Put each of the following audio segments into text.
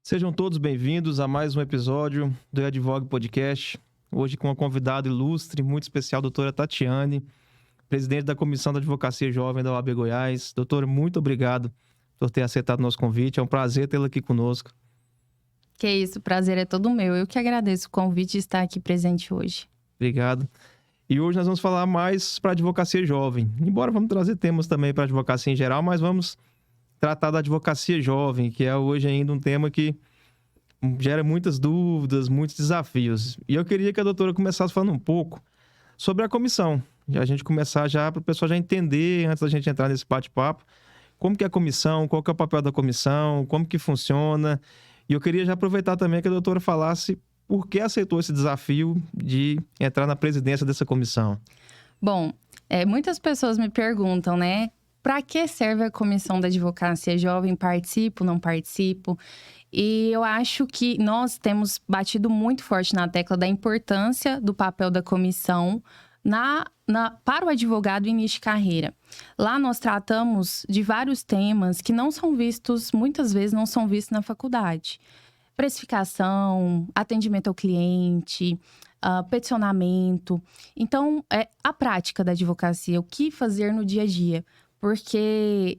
Sejam todos bem-vindos a mais um episódio do Advogue Podcast. Hoje com uma convidada ilustre, muito especial, a doutora Tatiane, presidente da Comissão da Advocacia Jovem da OAB Goiás. Doutora, muito obrigado por ter aceitado o nosso convite. É um prazer tê-la aqui conosco. Que isso, o prazer é todo meu. Eu que agradeço o convite de estar aqui presente hoje. Obrigado. E hoje nós vamos falar mais para a advocacia jovem. Embora vamos trazer temas também para a advocacia em geral, mas vamos tratar da advocacia jovem, que é hoje ainda um tema que gera muitas dúvidas, muitos desafios. E eu queria que a doutora começasse falando um pouco sobre a comissão. A gente começar já, para o pessoal já entender, antes da gente entrar nesse bate-papo, como que é a comissão, qual que é o papel da comissão, como que funciona. E eu queria já aproveitar também que a doutora falasse por que aceitou esse desafio de entrar na presidência dessa comissão. Bom, muitas pessoas me perguntam, né? Para que serve a Comissão da Advocacia Jovem? Participo, não participo? E eu acho que nós temos batido muito forte na tecla da importância do papel da comissão para o advogado em início de carreira. Lá nós tratamos de vários temas que não são vistos, muitas vezes não são vistos na faculdade. Precificação, atendimento ao cliente, peticionamento. Então, a prática da advocacia, o que fazer no dia a dia. Porque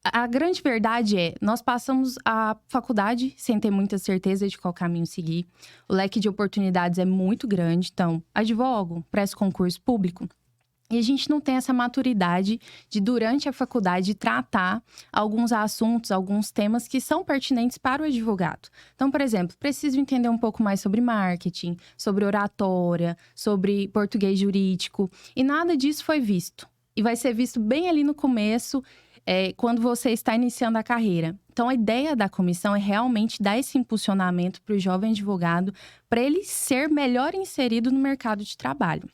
a grande verdade nós passamos a faculdade sem ter muita certeza de qual caminho seguir. O leque de oportunidades é muito grande, então, advogo, presto concurso público. E a gente não tem essa maturidade de, durante a faculdade, tratar alguns assuntos, alguns temas que são pertinentes para o advogado. Então, por exemplo, preciso entender um pouco mais sobre marketing, sobre oratória, sobre português jurídico. E nada disso foi visto. E vai ser visto bem ali no começo, quando você está iniciando a carreira. Então, a ideia da comissão é realmente dar esse impulsionamento para o jovem advogado, para ele ser melhor inserido no mercado de trabalho.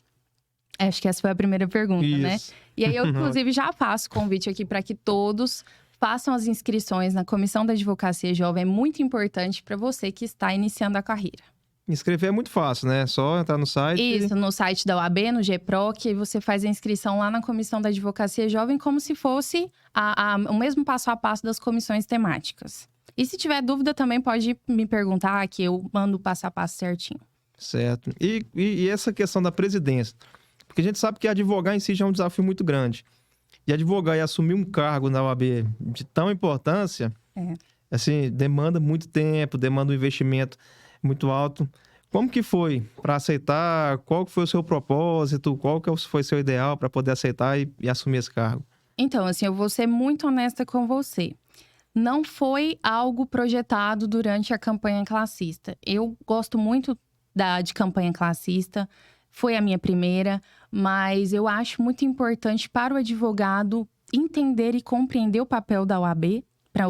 Acho que essa foi a primeira pergunta, né? E aí, eu, inclusive, já faço convite aqui para que todos façam as inscrições na Comissão da Advocacia Jovem. É muito importante para você que está iniciando a carreira. Inscrever é muito fácil, né? Só entrar no site. Isso, no site da OAB, no GPROC, e você faz a inscrição lá na Comissão da Advocacia Jovem como se fosse o mesmo passo a passo das comissões temáticas. E se tiver dúvida também pode me perguntar, que eu mando o passo a passo certinho. Certo. E essa questão da presidência? Porque a gente sabe que advogar em si já é um desafio muito grande. E advogar e assumir um cargo na OAB de tão importância, assim, demanda muito tempo, demanda um investimento muito alto. Como que foi para aceitar? Qual que foi o seu propósito? Qual que foi o seu ideal para poder aceitar e assumir esse cargo? Então, assim, eu vou ser muito honesta com você. Não foi algo projetado durante a campanha classista. Eu gosto muito de campanha classista. Foi a minha primeira, mas eu acho muito importante para o advogado entender e compreender o papel da OAB para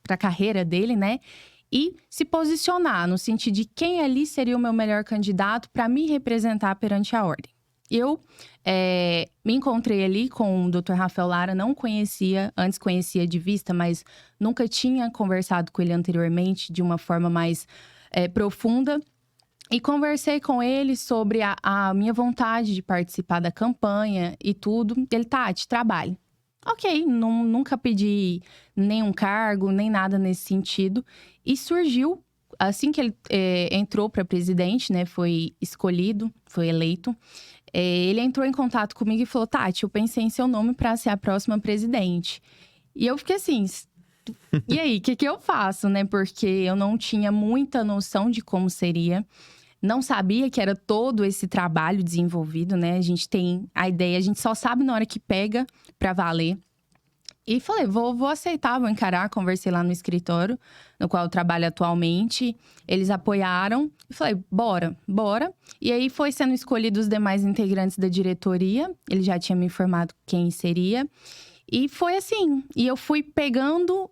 a carreira dele, né? E se posicionar no sentido de quem ali seria o meu melhor candidato para me representar perante a ordem. Eu me encontrei ali com o Dr. Rafael Lara, não conhecia, antes conhecia de vista, mas nunca tinha conversado com ele anteriormente de uma forma mais profunda. E conversei com ele sobre a minha vontade de participar da campanha e tudo. Ele, Tati, trabalhe. Ok, nunca pedi nenhum cargo, nem nada nesse sentido. E surgiu, assim que ele entrou para presidente, né, foi escolhido, foi eleito, ele entrou em contato comigo e falou, Tati, eu pensei em seu nome para ser a próxima presidente. E eu fiquei assim, e aí, o que eu faço, né? Porque eu não tinha muita noção de como seria. Não sabia que era todo esse trabalho desenvolvido, né? A gente tem a ideia, a gente só sabe na hora que pega pra valer. E falei, vou aceitar, vou encarar. Conversei lá no escritório, no qual eu trabalho atualmente. Eles apoiaram. E falei, bora. E aí, foi sendo escolhidos os demais integrantes da diretoria. Ele já tinha me informado quem seria. E foi assim. E eu fui pegando...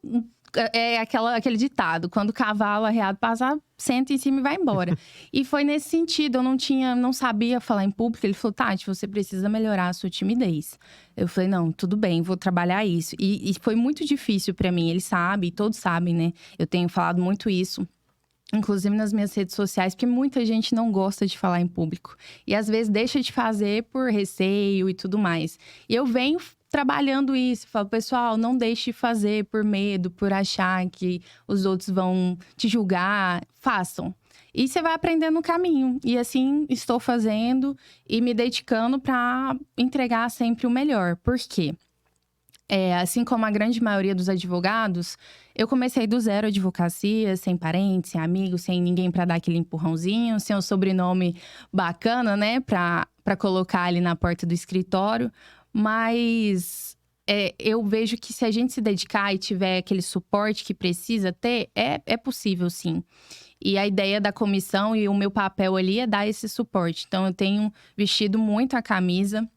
aquele ditado, quando o cavalo arreado passar, senta em cima e vai embora. E foi nesse sentido, eu não sabia falar em público. Ele falou, Tati, você precisa melhorar a sua timidez. Eu falei, não, tudo bem, vou trabalhar isso. E foi muito difícil pra mim, ele sabe, todos sabem, né? Eu tenho falado muito isso. Inclusive nas minhas redes sociais, porque muita gente não gosta de falar em público. E às vezes deixa de fazer por receio e tudo mais. E eu venho trabalhando isso. Falo, pessoal, não deixe de fazer por medo, por achar que os outros vão te julgar. Façam. E você vai aprendendo no caminho. E assim, estou fazendo e me dedicando para entregar sempre o melhor. Por quê? Assim como a grande maioria dos advogados, eu comecei do zero a advocacia, sem parentes, sem amigos, sem ninguém para dar aquele empurrãozinho, sem um sobrenome bacana, né, para colocar ali na porta do escritório. Mas eu vejo que se a gente se dedicar e tiver aquele suporte que precisa ter, é possível sim. E a ideia da comissão e o meu papel ali é dar esse suporte. Então, eu tenho vestido muito a camisa.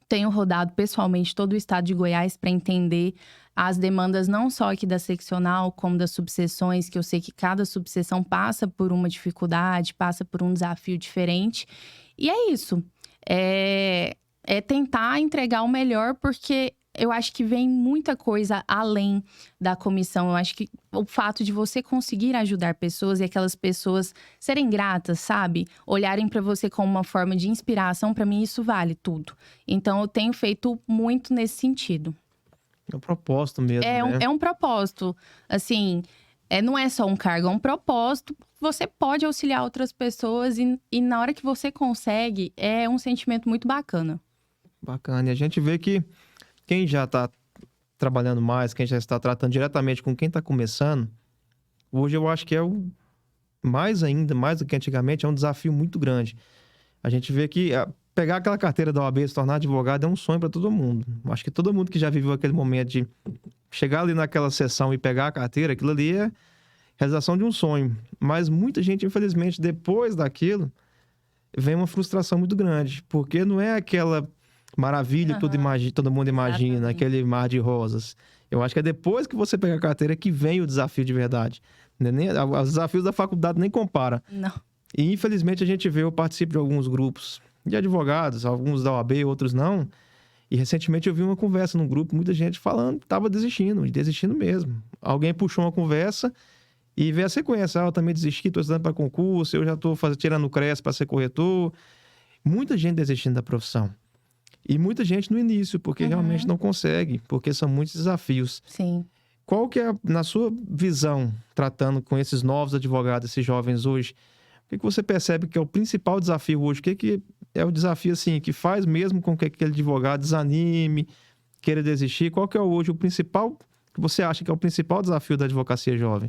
Tenho rodado pessoalmente todo o estado de Goiás para entender as demandas não só aqui da seccional, como das subseções, que eu sei que cada subseção passa por uma dificuldade, passa por um desafio diferente. E é isso. É tentar entregar o melhor, porque eu acho que vem muita coisa além da comissão. Eu acho que o fato de você conseguir ajudar pessoas e aquelas pessoas serem gratas, sabe? Olharem para você como uma forma de inspiração, para mim isso vale tudo. Então eu tenho feito muito nesse sentido. É um propósito mesmo, né? É um propósito. Assim, não é só um cargo, é um propósito. Você pode auxiliar outras pessoas e na hora que você consegue, é um sentimento muito bacana. Bacana. E a gente vê que quem já está trabalhando mais, quem já está tratando diretamente com quem está começando, hoje eu acho que mais do que antigamente, é um desafio muito grande. A gente vê que pegar aquela carteira da OAB e se tornar advogado é um sonho para todo mundo. Acho que todo mundo que já viveu aquele momento de chegar ali naquela sessão e pegar a carteira, aquilo ali é realização de um sonho. Mas muita gente, infelizmente, depois daquilo, vem uma frustração muito grande, porque não é aquela maravilha que todo mundo imagina, Exatamente. aquele mar de rosas. Eu acho que é depois que você pega a carteira que vem o desafio de verdade. Os desafios da faculdade nem compara. Não. E infelizmente a gente vê, eu participo de alguns grupos de advogados, alguns da OAB, outros não. E recentemente eu vi uma conversa num grupo, muita gente falando que estava desistindo mesmo. Alguém puxou uma conversa e vê a sequência. Eu também desisti, estou estudando para concurso, eu já estou tirando o CRES para ser corretor. Muita gente desistindo da profissão. E muita gente no início, porque realmente não consegue, porque são muitos desafios. Sim. Qual que é, na sua visão, tratando com esses novos advogados, esses jovens hoje, o que você percebe que é o principal desafio hoje? O que é o desafio, assim, que faz mesmo com que aquele advogado desanime, queira desistir? Qual que é hoje o principal, que você acha que é o principal desafio da advocacia jovem?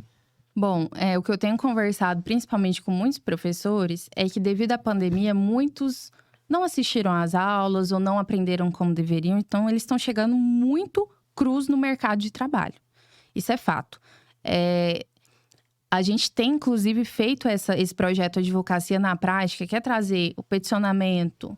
Bom, o que eu tenho conversado, principalmente com muitos professores, é que devido à pandemia, muitos não assistiram às aulas ou não aprenderam como deveriam. Então, eles estão chegando muito crus no mercado de trabalho. Isso é fato. A gente tem, inclusive, feito esse projeto Advocacia na Prática, que é trazer o peticionamento,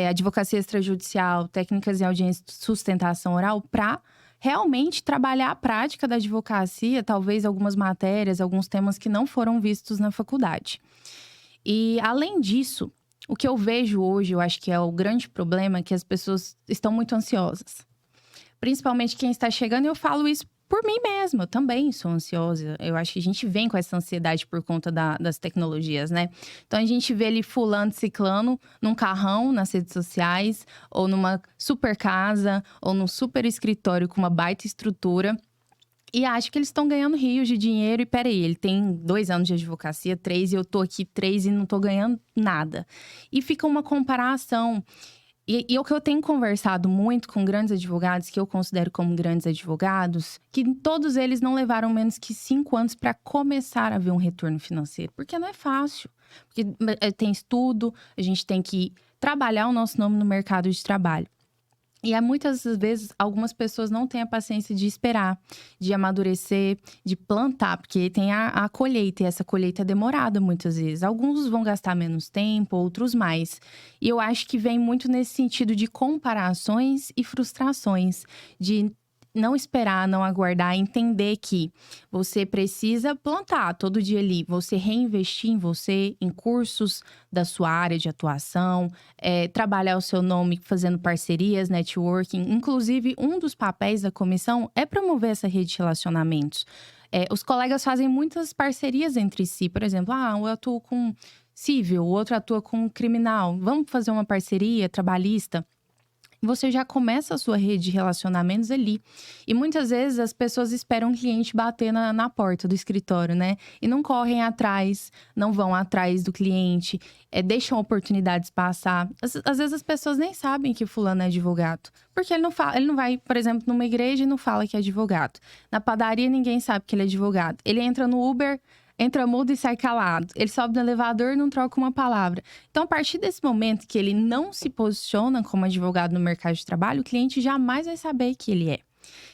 advocacia extrajudicial, técnicas e audiência de sustentação oral, para realmente trabalhar a prática da advocacia, talvez algumas matérias, alguns temas que não foram vistos na faculdade. E, além disso, o que eu vejo hoje, eu acho que é o grande problema, é que as pessoas estão muito ansiosas. Principalmente quem está chegando, eu falo isso por mim mesma, eu também sou ansiosa. Eu acho que a gente vem com essa ansiedade por conta das tecnologias, né? Então, a gente vê ali fulano, ciclano, num carrão nas redes sociais, ou numa super casa, ou num super escritório com uma baita estrutura. E acho que eles estão ganhando rios de dinheiro. E peraí, ele tem 2 anos de advocacia, 3, e eu tô aqui 3 e não tô ganhando nada. E fica uma comparação. E o que eu tenho conversado muito com grandes advogados, que eu considero como grandes advogados, que todos eles não levaram menos que 5 anos para começar a ver um retorno financeiro. Porque não é fácil. Porque tem estudo, a gente tem que trabalhar o nosso nome no mercado de trabalho. E muitas vezes, algumas pessoas não têm a paciência de esperar, de amadurecer, de plantar. Porque tem a colheita, e essa colheita é demorada muitas vezes. Alguns vão gastar menos tempo, outros mais. E eu acho que vem muito nesse sentido de comparações e frustrações. De não esperar, não aguardar, entender que você precisa plantar todo dia ali. Você reinvestir em você, em cursos da sua área de atuação, trabalhar o seu nome fazendo parcerias, networking. Inclusive, um dos papéis da comissão é promover essa rede de relacionamentos. Os colegas fazem muitas parcerias entre si. Por exemplo, eu atuo com civil, o outro atua com criminal. Vamos fazer uma parceria trabalhista? você já começa a sua rede de relacionamentos ali. E muitas vezes as pessoas esperam o cliente bater na porta do escritório, né? E não correm atrás, não vão atrás do cliente, deixam oportunidades passar. Às vezes as pessoas nem sabem que fulano é advogado. Porque ele não vai, por exemplo, numa igreja e não fala que é advogado. Na padaria ninguém sabe que ele é advogado. Ele entra no Uber, entra mudo e sai calado. Ele sobe no elevador e não troca uma palavra. Então, a partir desse momento que ele não se posiciona como advogado no mercado de trabalho, o cliente jamais vai saber que ele é.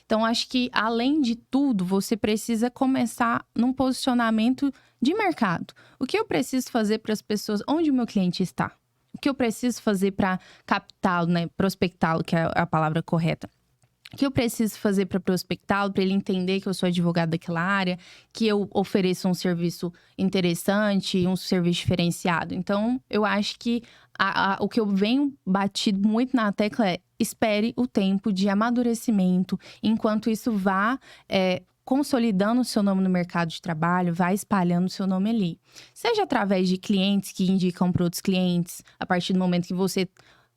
Então, acho que, além de tudo, você precisa começar num posicionamento de mercado. O que eu preciso fazer para as pessoas? Onde o meu cliente está? O que eu preciso fazer para captá-lo, né? Prospectá-lo, que é a palavra correta. O que eu preciso fazer para prospectá-lo, para ele entender que eu sou advogado daquela área, que eu ofereço um serviço interessante, um serviço diferenciado. Então, eu acho que o que eu venho batido muito na tecla é: espere o tempo de amadurecimento, enquanto isso vá consolidando o seu nome no mercado de trabalho, vai espalhando o seu nome ali. Seja através de clientes que indicam para outros clientes, a partir do momento que você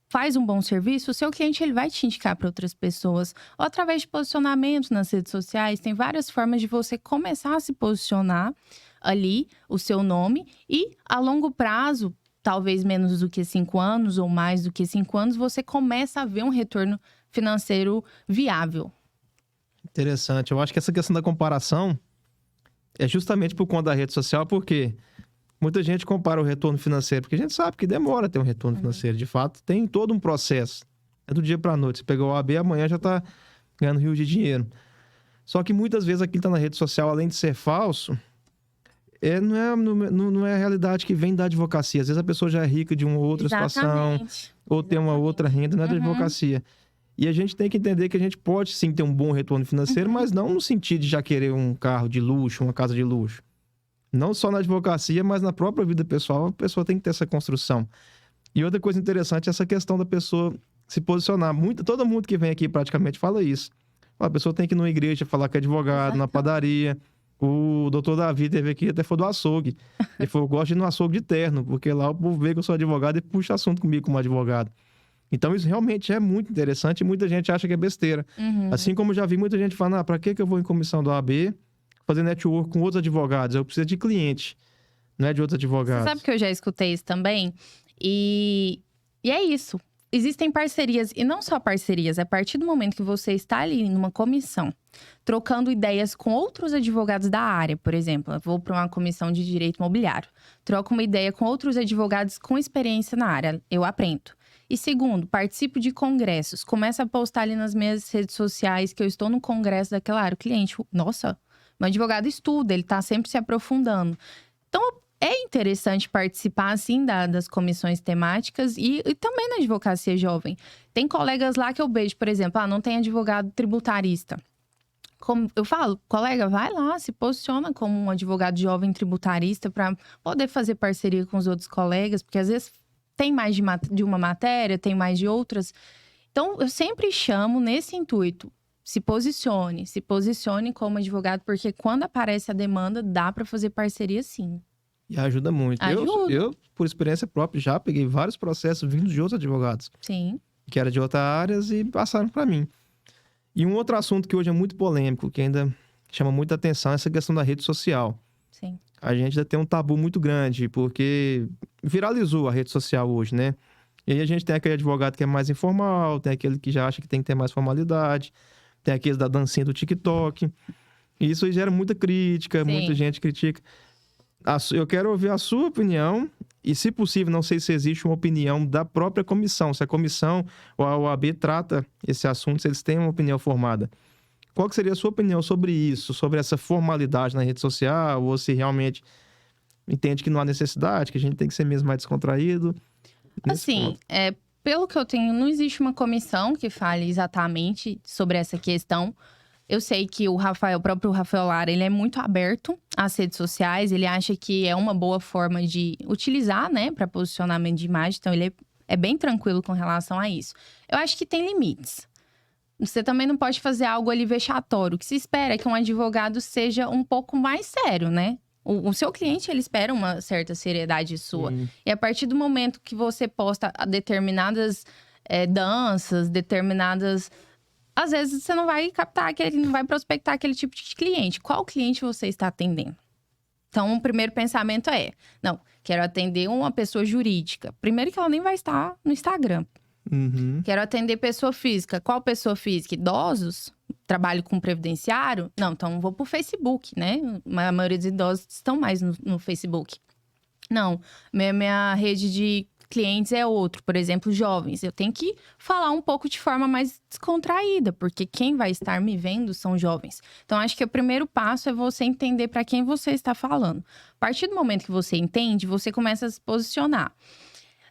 faz um bom serviço, o seu cliente ele vai te indicar para outras pessoas. Ou através de posicionamento nas redes sociais, tem várias formas de você começar a se posicionar ali, o seu nome. E a longo prazo, talvez menos do que 5 anos ou mais do que 5 anos, você começa a ver um retorno financeiro viável. Interessante. Eu acho que essa questão da comparação é justamente por conta da rede social, porque muita gente compara o retorno financeiro, porque a gente sabe que demora a ter um retorno financeiro. De fato, tem todo um processo. É do dia para a noite. Você pegou o AB, amanhã já está ganhando rios de dinheiro. Só que muitas vezes aquilo que está na rede social, além de ser falso, não é a realidade que vem da advocacia. Às vezes a pessoa já é rica de uma outra situação, ou tem uma outra renda, não é da advocacia. E a gente tem que entender que a gente pode sim ter um bom retorno financeiro, mas não no sentido de já querer um carro de luxo, uma casa de luxo. Não só na advocacia, mas na própria vida pessoal, a pessoa tem que ter essa construção. E outra coisa interessante é essa questão da pessoa se posicionar. Todo mundo que vem aqui praticamente fala isso. A pessoa tem que ir numa igreja falar que é advogado, na padaria. O doutor Davi teve aqui, até foi do açougue. Ele falou: eu gosto de ir no açougue de terno, porque lá o povo vê que eu sou advogado e puxa assunto comigo como advogado. Então isso realmente é muito interessante e muita gente acha que é besteira. Assim como eu já vi muita gente falando: pra que eu vou em comissão do AB fazer network com outros advogados? Eu preciso de cliente, não é de outros advogados. Você sabe que eu já escutei isso também? E é isso. Existem parcerias, e não só parcerias. A partir do momento que você está ali numa comissão, trocando ideias com outros advogados da área, por exemplo. Eu vou para uma comissão de direito imobiliário. Troco uma ideia com outros advogados com experiência na área. Eu aprendo. E segundo, participo de congressos. Começo a postar ali nas minhas redes sociais que eu estou no congresso daquela área. O cliente, nossa, meu advogado estuda, ele está sempre se aprofundando. Então, é interessante participar, assim, das comissões temáticas e também na advocacia jovem. Tem colegas lá que eu vejo, por exemplo, não tem advogado tributarista. Como eu falo, colega, vai lá, se posiciona como um advogado jovem tributarista para poder fazer parceria com os outros colegas, porque às vezes tem mais de uma matéria, tem mais de outras. Então, eu sempre chamo nesse intuito: se posicione como advogado, porque quando aparece a demanda, dá para fazer parceria sim. E ajuda muito. Eu, por experiência própria, já peguei vários processos vindos de outros advogados. Sim. Que eram de outras áreas e passaram para mim. E um outro assunto que hoje é muito polêmico, que ainda chama muita atenção, é essa questão da rede social. Sim. A gente ainda tem um tabu muito grande, porque viralizou a rede social hoje, né? E aí a gente tem aquele advogado que é mais informal, tem aquele que já acha que tem que ter mais formalidade, tem aqueles da dancinha do TikTok. E isso gera muita crítica, Sim. Muita gente critica. Eu quero ouvir a sua opinião e, se possível, não sei se existe uma opinião da própria comissão, se a comissão ou a OAB trata esse assunto, se eles têm uma opinião formada. Qual que seria a sua opinião sobre isso, sobre essa formalidade na rede social, ou se realmente entende que não há necessidade, que a gente tem que ser mesmo mais descontraído? Assim, pelo que eu tenho, não existe uma comissão que fale exatamente sobre essa questão. Eu sei que o próprio Rafael Lara, ele é muito aberto às redes sociais. Ele acha que é uma boa forma de utilizar, né, para posicionamento de imagem. Então, ele é bem tranquilo com relação a isso. Eu acho que tem limites. Você também não pode fazer algo ali vexatório. O que se espera é que um advogado seja um pouco mais sério, né? O seu cliente, ele espera uma certa seriedade sua. E a partir do momento que você posta determinadas danças, determinadas... Às vezes você não vai captar não vai prospectar aquele tipo de cliente. Qual cliente você está atendendo? Então, o primeiro pensamento não, quero atender uma pessoa jurídica. Primeiro que ela nem vai estar no Instagram. Uhum. Quero atender pessoa física. Qual pessoa física? Idosos? Trabalho com previdenciário? Não, então vou pro Facebook, né? A maioria dos idosos estão mais no Facebook. Não, minha rede de clientes é outro. Por exemplo, jovens. Eu tenho que falar um pouco de forma mais descontraída, porque quem vai estar me vendo são jovens. Então, acho que o primeiro passo é você entender para quem você está falando. A partir do momento que você entende, você começa a se posicionar.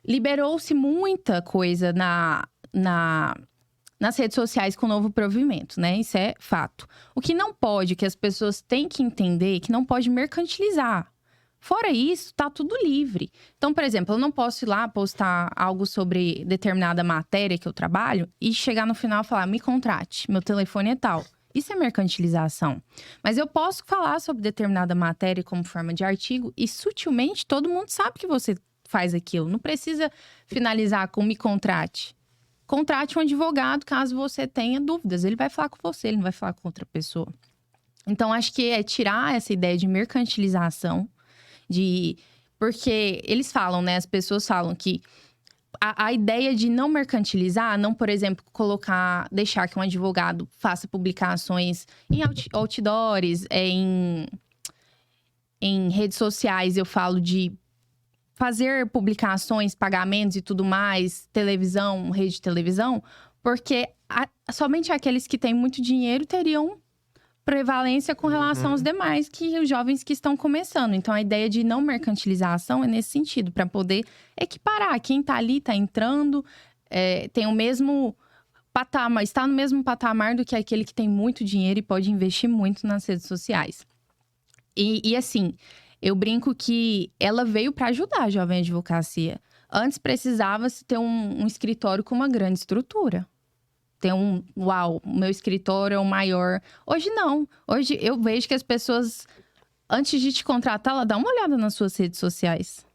Liberou-se muita coisa nas redes sociais com o novo provimento, né? Isso é fato. O que não pode, que as pessoas têm que entender, que não pode mercantilizar. Fora isso, tá tudo livre. Então, por exemplo, eu não posso ir lá postar algo sobre determinada matéria que eu trabalho e chegar no final e falar, me contrate, meu telefone é tal. Isso é mercantilização. Mas eu posso falar sobre determinada matéria como forma de artigo e sutilmente todo mundo sabe que você faz aquilo. Não precisa finalizar com me contrate. Contrate um advogado caso você tenha dúvidas. Ele vai falar com você, ele não vai falar com outra pessoa. Então, acho que é tirar essa ideia de mercantilização. Porque eles falam, né? As pessoas falam que a ideia de não mercantilizar, não, por exemplo, deixar que um advogado faça publicações em outdoors, em redes sociais, eu falo de fazer publicações, pagamentos e tudo mais, televisão, rede de televisão, porque somente aqueles que têm muito dinheiro teriam prevalência com relação aos demais, que os jovens que estão começando. Então, a ideia de não mercantilização é nesse sentido, para poder equiparar. Quem está ali, está entrando, tem o mesmo patamar, está no mesmo patamar do que aquele que tem muito dinheiro e pode investir muito nas redes sociais. E assim, eu brinco que ela veio para ajudar a Jovem Advocacia. Antes precisava-se ter um escritório com uma grande estrutura. O meu escritório é o maior. Hoje não. Hoje eu vejo que as pessoas, antes de te contratar, ela dá uma olhada nas suas redes sociais.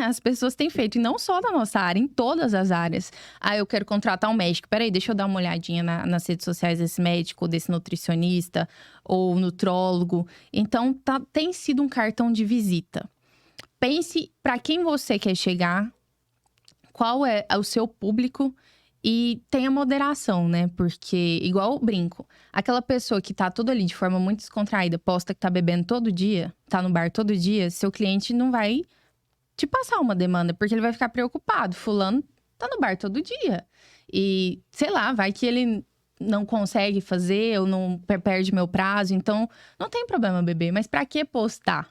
As pessoas têm feito, e não só na nossa área, em todas as áreas. Eu quero contratar um médico. Peraí, deixa eu dar uma olhadinha nas redes sociais desse médico, desse nutricionista ou nutrólogo. Então, tem sido um cartão de visita. Pense para quem você quer chegar, qual é o seu público. E tenha moderação, né? Porque, igual eu brinco, aquela pessoa que tá toda ali de forma muito descontraída, posta que tá bebendo todo dia, tá no bar todo dia, seu cliente não vai te passar uma demanda, porque ele vai ficar preocupado. Fulano tá no bar todo dia. E, sei lá, vai que ele não consegue fazer ou não perde meu prazo. Então, não tem problema beber. Mas pra que postar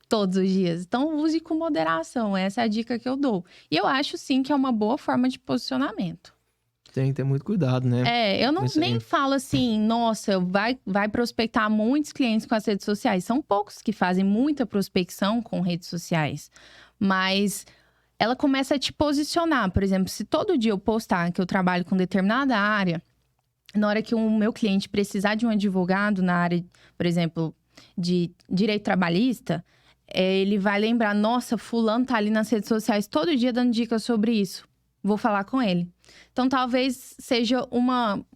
todos os dias? Então, use com moderação. Essa é a dica que eu dou. E eu acho, sim, que é uma boa forma de posicionamento. Tem que ter muito cuidado, né? Eu nem falo assim, nossa, vai prospectar muitos clientes com as redes sociais. São poucos que fazem muita prospecção com redes sociais. Mas ela começa a te posicionar. Por exemplo, se todo dia eu postar que eu trabalho com determinada área, na hora que o meu cliente precisar de um advogado na área, por exemplo, de direito trabalhista, ele vai lembrar, nossa, fulano tá ali nas redes sociais todo dia dando dicas sobre isso. Vou falar com ele. Então, talvez seja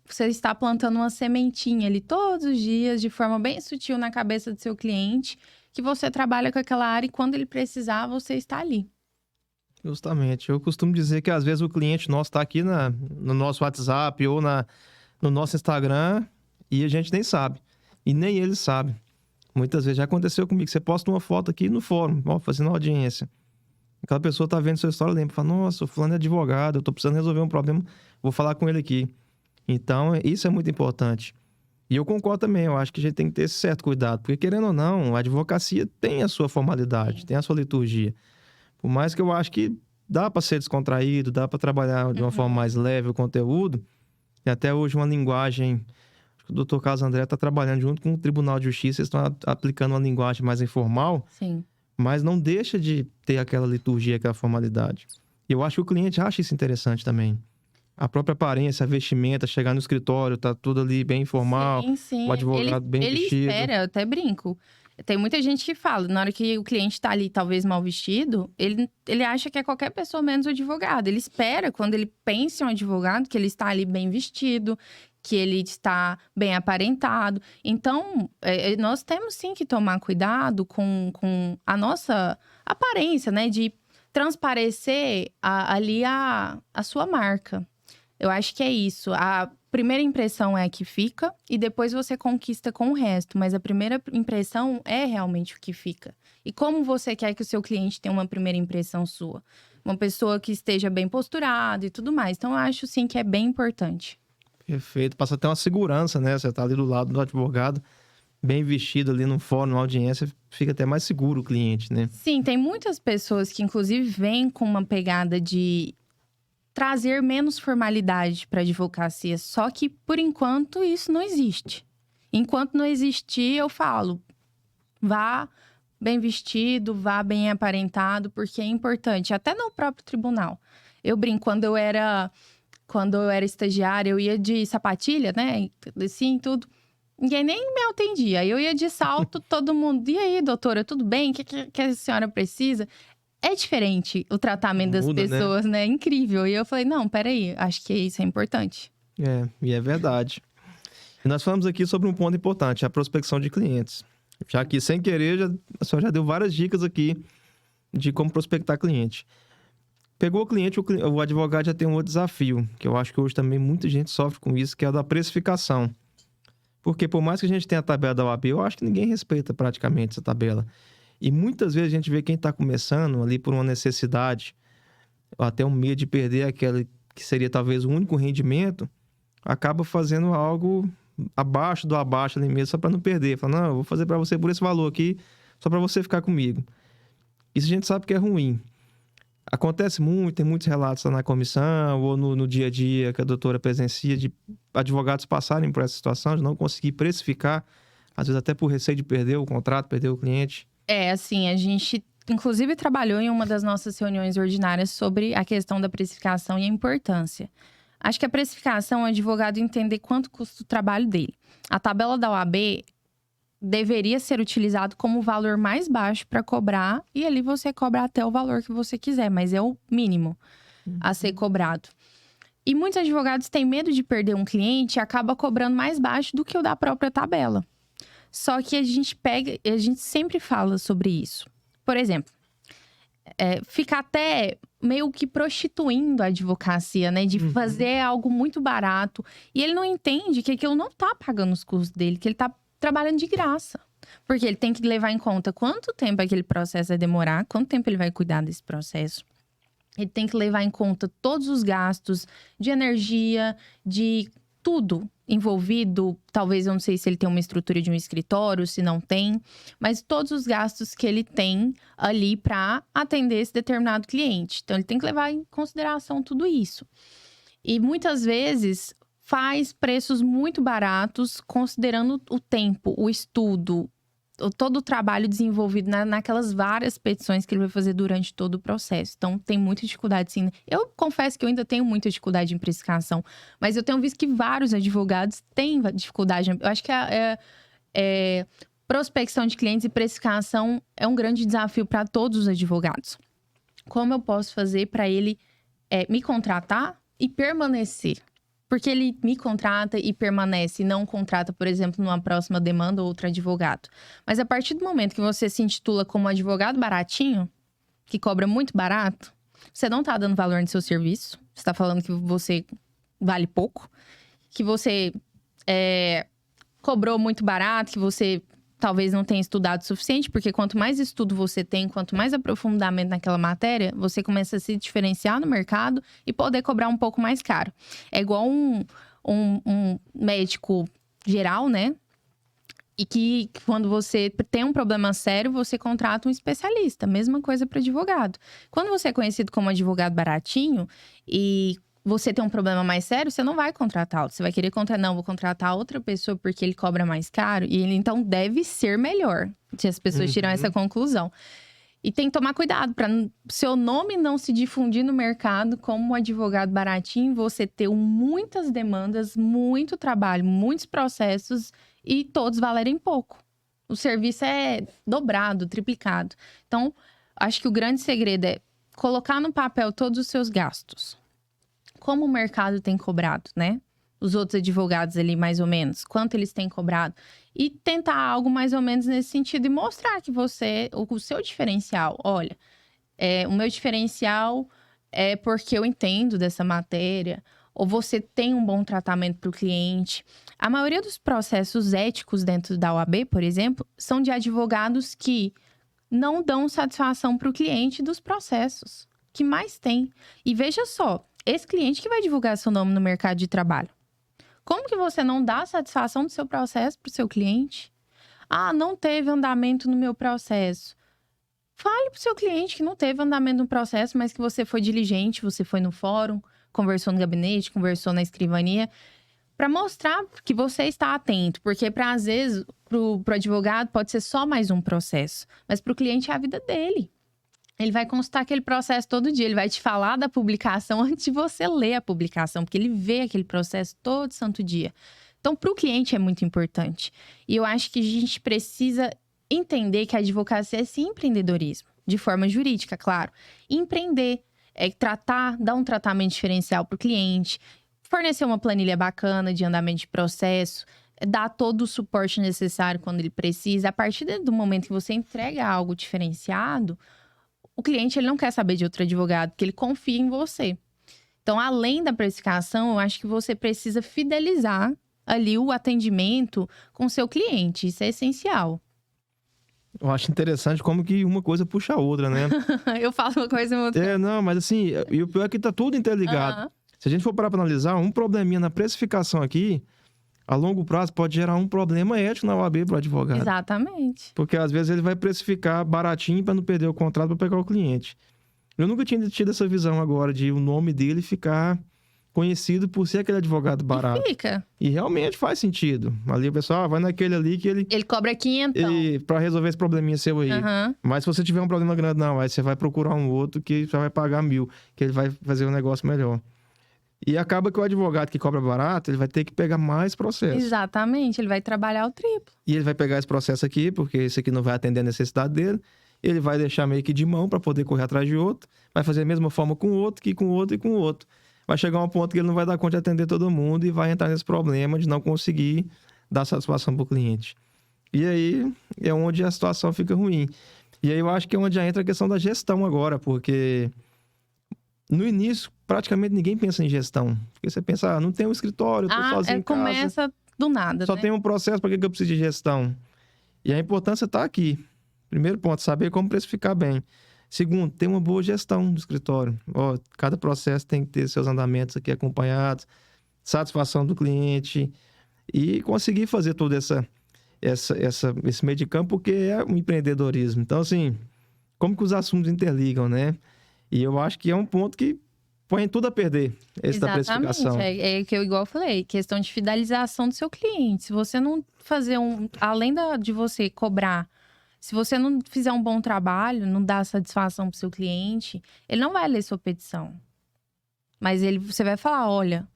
você está plantando uma sementinha ali todos os dias, de forma bem sutil na cabeça do seu cliente, que você trabalha com aquela área e quando ele precisar, você está ali. Justamente. Eu costumo dizer que às vezes o cliente nosso está aqui no nosso WhatsApp ou no nosso Instagram e a gente nem sabe. E nem ele sabe. Muitas vezes já aconteceu comigo. Você posta uma foto aqui no fórum, fazendo audiência. Aquela pessoa tá vendo sua história, lembra, fala, nossa, o fulano é advogado, eu tô precisando resolver um problema, vou falar com ele aqui. Então, isso é muito importante. E eu concordo também, eu acho que a gente tem que ter esse certo cuidado, porque querendo ou não, a advocacia tem a sua formalidade, tem a sua liturgia. Por mais que eu acho que dá para ser descontraído, dá para trabalhar de uma forma mais leve o conteúdo, e até hoje uma linguagem, acho que o Dr. Carlos André está trabalhando junto com o Tribunal de Justiça, eles estão aplicando uma linguagem mais informal. Sim. Mas não deixa de ter aquela liturgia, aquela formalidade. E eu acho que o cliente acha isso interessante também. A própria aparência, a vestimenta, chegar no escritório, tá tudo ali bem informal. Sim. O advogado bem vestido. Ele espera, eu até brinco. Tem muita gente que fala, na hora que o cliente tá ali, talvez mal vestido, ele acha que é qualquer pessoa menos o advogado. Ele espera, quando ele pensa em um advogado, que ele está ali bem vestido, que ele está bem aparentado. Então, nós temos sim que tomar cuidado com a nossa aparência, né? De transparecer ali a sua marca. Eu acho que é isso. A primeira impressão é a que fica e depois você conquista com o resto. Mas a primeira impressão é realmente o que fica. E como você quer que o seu cliente tenha uma primeira impressão sua? Uma pessoa que esteja bem posturada e tudo mais. Então, eu acho sim que é bem importante. Perfeito. Passa até uma segurança, né? Você tá ali do lado do advogado, bem vestido ali no fórum, numa audiência, fica até mais seguro o cliente, né? Sim, tem muitas pessoas que, inclusive, vêm com uma pegada de trazer menos formalidade para a advocacia. Só que, por enquanto, isso não existe. Enquanto não existir, eu falo, vá bem vestido, vá bem aparentado, porque é importante. Até no próprio tribunal. Eu brinco, quando eu era estagiária, eu ia de sapatilha, né? Assim, tudo. Ninguém nem me atendia. Eu ia de salto, todo mundo. E aí, doutora, tudo bem? O que a senhora precisa? É diferente o tratamento das pessoas, né? É incrível. E eu falei, não, peraí, acho que isso é importante. E é verdade. E nós falamos aqui sobre um ponto importante, a prospecção de clientes. Já que, sem querer, a senhora já deu várias dicas aqui de como prospectar cliente. Pegou o cliente, o advogado já tem um outro desafio, que eu acho que hoje também muita gente sofre com isso, que é o da precificação. Porque por mais que a gente tenha a tabela da OAB, eu acho que ninguém respeita praticamente essa tabela. E muitas vezes a gente vê quem está começando ali por uma necessidade, ou até um medo de perder aquele que seria talvez o único rendimento, acaba fazendo algo abaixo do abaixo ali mesmo, só para não perder. Fala, não, eu vou fazer para você por esse valor aqui, só para você ficar comigo. Isso a gente sabe que é ruim. Acontece muito, tem muitos relatos lá na comissão ou no dia a dia que a doutora presencia de advogados passarem por essa situação, de não conseguir precificar, às vezes até por receio de perder o contrato, perder o cliente. Assim, a gente inclusive trabalhou em uma das nossas reuniões ordinárias sobre a questão da precificação e a importância. Acho que a precificação é o advogado entender quanto custa o trabalho dele. A tabela da OAB deveria ser utilizado como o valor mais baixo para cobrar, e ali você cobra até o valor que você quiser, mas é o mínimo a ser cobrado. E muitos advogados têm medo de perder um cliente e acaba cobrando mais baixo do que o da própria tabela. Só que a gente sempre fala sobre isso. Por exemplo, fica até meio que prostituindo a advocacia, né? De fazer algo muito barato. E ele não entende que aquilo não tá pagando os custos dele, que ele tá trabalhando de graça. Porque ele tem que levar em conta quanto tempo aquele processo vai demorar, quanto tempo ele vai cuidar desse processo. Ele tem que levar em conta todos os gastos de energia, de tudo envolvido. Talvez, eu não sei se ele tem uma estrutura de um escritório, se não tem. Mas todos os gastos que ele tem ali para atender esse determinado cliente. Então, ele tem que levar em consideração tudo isso. E muitas vezes faz preços muito baratos, considerando o tempo, o estudo, todo o trabalho desenvolvido naquelas várias petições que ele vai fazer durante todo o processo. Então, tem muita dificuldade, sim. Eu confesso que eu ainda tenho muita dificuldade em precificação, mas eu tenho visto que vários advogados têm dificuldade. Eu acho que prospecção de clientes e precificação é um grande desafio para todos os advogados. Como eu posso fazer para ele me contratar e permanecer? Porque ele me contrata e permanece, e não contrata, por exemplo, numa próxima demanda ou outro advogado. Mas a partir do momento que você se intitula como advogado baratinho, que cobra muito barato, você não está dando valor no seu serviço. Você está falando que você vale pouco, que você cobrou muito barato, que você talvez não tenha estudado o suficiente, porque quanto mais estudo você tem, quanto mais aprofundamento naquela matéria, você começa a se diferenciar no mercado e poder cobrar um pouco mais caro. É igual um médico geral, né? E que quando você tem um problema sério, você contrata um especialista. Mesma coisa para advogado. Quando você é conhecido como advogado baratinho e você tem um problema mais sério, você não vai contratá-lo. Você vai querer vou contratar outra pessoa porque ele cobra mais caro. E ele, então, deve ser melhor. Se as pessoas tiram essa conclusão. E tem que tomar cuidado para seu nome não se difundir no mercado como um advogado baratinho. Você ter muitas demandas, muito trabalho, muitos processos e todos valerem pouco. o serviço é dobrado, triplicado. Então, acho que o grande segredo é colocar no papel todos os seus gastos. Como o mercado tem cobrado, né? Os outros advogados ali, mais ou menos, quanto eles têm cobrado. E tentar algo mais ou menos nesse sentido e mostrar que o seu diferencial, olha, o meu diferencial é porque eu entendo dessa matéria, ou você tem um bom tratamento para o cliente. A maioria dos processos éticos dentro da OAB, por exemplo, são de advogados que não dão satisfação para o cliente dos processos, que mais tem. E veja só, esse cliente que vai divulgar seu nome no mercado de trabalho. Como que você não dá satisfação do seu processo para o seu cliente? Ah, não teve andamento no meu processo. Fale para o seu cliente que não teve andamento no processo, mas que você foi diligente, você foi no fórum, conversou no gabinete, conversou na escrivania, para mostrar que você está atento. Porque, às vezes, para o advogado pode ser só mais um processo, mas para o cliente é a vida dele. Ele vai consultar aquele processo todo dia, ele vai te falar da publicação antes de você ler a publicação, porque ele vê aquele processo todo santo dia. Então, para o cliente é muito importante. E eu acho que a gente precisa entender que a advocacia é sim empreendedorismo, de forma jurídica, claro. Empreender é dar um tratamento diferencial para o cliente, fornecer uma planilha bacana de andamento de processo, dar todo o suporte necessário quando ele precisa. A partir do momento que você entrega algo diferenciado, o cliente ele não quer saber de outro advogado, porque ele confia em você. Então, além da precificação, eu acho que você precisa fidelizar ali o atendimento com o seu cliente. Isso é essencial. Eu acho interessante como que uma coisa puxa a outra, né? Eu falo uma coisa e outra. Não, mas assim, e o pior é que tá tudo interligado. Uhum. Se a gente for parar pra analisar, um probleminha na precificação aqui, a longo prazo pode gerar um problema ético na OAB pro advogado. Exatamente. Porque às vezes ele vai precificar baratinho para não perder o contrato para pegar o cliente. Eu nunca tinha tido essa visão agora de o nome dele ficar conhecido por ser aquele advogado barato. E fica. E realmente faz sentido. Ali o pessoal vai naquele ali que ele... Ele cobra 500. Para resolver esse probleminha seu aí. Uhum. Mas se você tiver um problema grande, não, aí você vai procurar um outro que já vai pagar 1.000, que ele vai fazer um negócio melhor. E acaba que o advogado que cobra barato, ele vai ter que pegar mais processos. Exatamente, ele vai trabalhar o triplo. E ele vai pegar esse processo aqui, porque esse aqui não vai atender a necessidade dele. Ele vai deixar meio que de mão para poder correr atrás de outro. Vai fazer a mesma forma com o outro, que com o outro e com o outro. Vai chegar um ponto que ele não vai dar conta de atender todo mundo e vai entrar nesse problema de não conseguir dar satisfação para o cliente. E aí é onde a situação fica ruim. E aí eu acho que é onde entra a questão da gestão agora, porque no início praticamente ninguém pensa em gestão. Porque você pensa, não tem um escritório, eu tô sozinho em casa. Começa do nada, Só né? tem um processo, para que eu preciso de gestão? E a importância está aqui. Primeiro ponto, saber como precificar bem. Segundo, ter uma boa gestão do escritório. Cada processo tem que ter seus andamentos aqui acompanhados, satisfação do cliente e conseguir fazer todo esse meio de campo, porque é um empreendedorismo. Então, assim, como que os assuntos interligam, né? E eu acho que é um ponto que põe tudo a perder, essa da precificação. É que eu igual falei, questão de fidelização do seu cliente. Se você não fazer além de você cobrar, se você não fizer um bom trabalho, não dar satisfação pro seu cliente, ele não vai ler sua petição. Mas você vai falar, olha,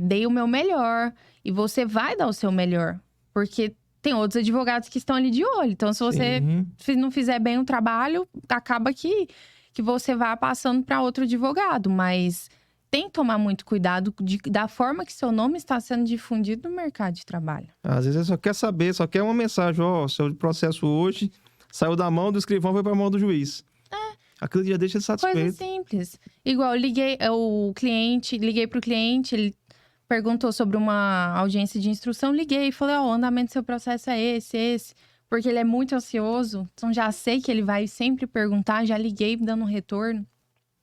dei o meu melhor, e você vai dar o seu melhor. Porque tem outros advogados que estão ali de olho. Então, se você não fizer bem o trabalho, acaba que você vai passando para outro advogado. Mas tem que tomar muito cuidado da forma que seu nome está sendo difundido no mercado de trabalho. Às vezes ele só quer saber, só quer uma mensagem. Seu processo hoje saiu da mão do escrivão, foi para a mão do juiz. Aquilo já deixa ele satisfeito. Coisa simples. Igual, liguei para o cliente, ele perguntou sobre uma audiência de instrução, liguei e falei, o andamento do seu processo é esse. Porque ele é muito ansioso, então já sei que ele vai sempre perguntar, já liguei dando um retorno.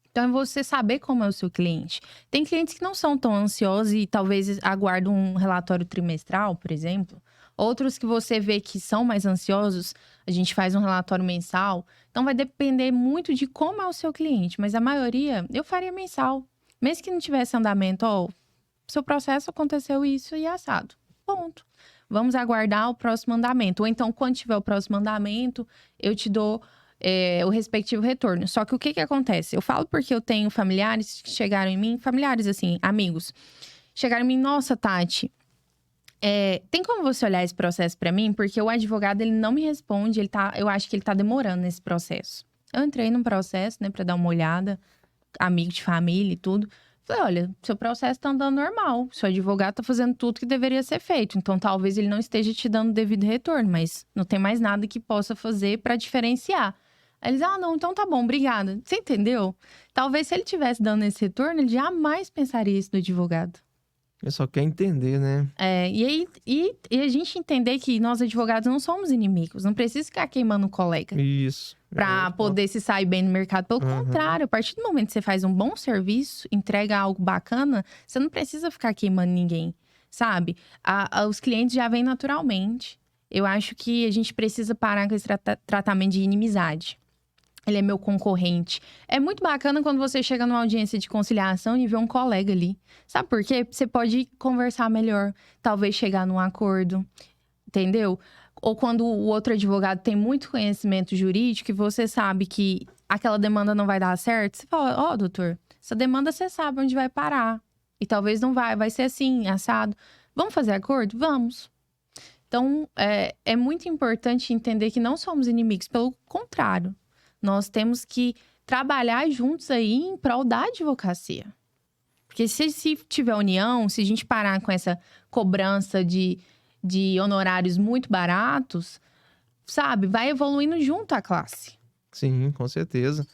Então, é você saber como é o seu cliente. Tem clientes que não são tão ansiosos e talvez aguardam um relatório trimestral, por exemplo. Outros que você vê que são mais ansiosos, a gente faz um relatório mensal. Então, vai depender muito de como é o seu cliente. Mas a maioria, eu faria mensal. Mesmo que não tivesse andamento, seu processo aconteceu isso e assado. Ponto. Vamos aguardar o próximo andamento. Ou então, quando tiver o próximo andamento, eu te dou o respectivo retorno. Só que o que acontece? Eu falo porque eu tenho familiares que chegaram em mim, familiares assim, amigos, chegaram em mim, nossa, Tati, Tem como você olhar esse processo pra mim? Porque o advogado, ele não me responde, eu acho que ele tá demorando nesse processo. Eu entrei num processo, né, pra dar uma olhada, amigo de família e tudo. Falei, olha, seu processo tá andando normal, seu advogado tá fazendo tudo que deveria ser feito. Então, talvez ele não esteja te dando devido retorno, mas não tem mais nada que possa fazer pra diferenciar. Aí eles, não, então tá bom, obrigada. Você entendeu? Talvez se ele tivesse dando esse retorno, ele jamais pensaria isso do advogado. Ele só quer entender, né? E a gente entender que nós advogados não somos inimigos. Não precisa ficar queimando o colega. Isso. Pra poder se sair bem no mercado. Pelo contrário, a partir do momento que você faz um bom serviço, entrega algo bacana, você não precisa ficar queimando ninguém, sabe? Os clientes já vêm naturalmente. Eu acho que a gente precisa parar com esse tratamento de inimizade. Ele é meu concorrente. É muito bacana quando você chega numa audiência de conciliação e vê um colega ali. Sabe por quê? Você pode conversar melhor, talvez chegar num acordo, entendeu? Ou quando o outro advogado tem muito conhecimento jurídico e você sabe que aquela demanda não vai dar certo, você fala, doutor, essa demanda você sabe onde vai parar. E talvez não vai ser assim, assado. Vamos fazer acordo? Vamos. Então, é muito importante entender que não somos inimigos, pelo contrário. Nós temos que trabalhar juntos aí em prol da advocacia. Porque se tiver união, se a gente parar com essa cobrança de honorários muito baratos, sabe? Vai evoluindo junto a classe. Sim, com certeza.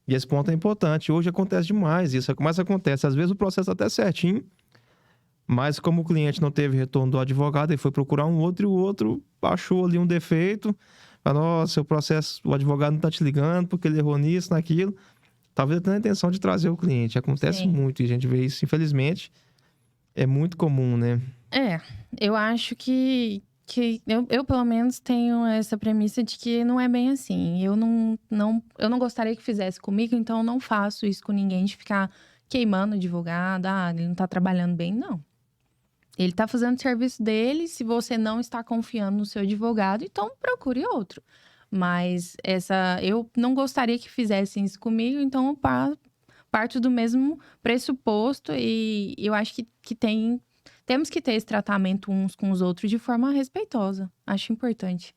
E esse ponto é importante. Hoje acontece demais isso. Mas acontece. Às vezes o processo tá até certinho, mas como o cliente não teve retorno do advogado, ele foi procurar um outro e o outro achou ali um defeito. Nossa, o advogado não tá te ligando porque ele errou nisso, naquilo. Talvez tenha a intenção de trazer o cliente. Acontece muito e a gente vê isso, infelizmente. É muito comum, né? Eu acho que eu pelo menos tenho essa premissa de que não é bem assim. Eu não gostaria que fizesse comigo, então eu não faço isso com ninguém, de ficar queimando o advogado. Ele não tá trabalhando bem, não. Ele tá fazendo o serviço dele. Se você não está confiando no seu advogado, então procure outro. Mas eu não gostaria que fizessem isso comigo, então eu parto do mesmo pressuposto. E eu acho que temos que ter esse tratamento uns com os outros de forma respeitosa. Acho importante.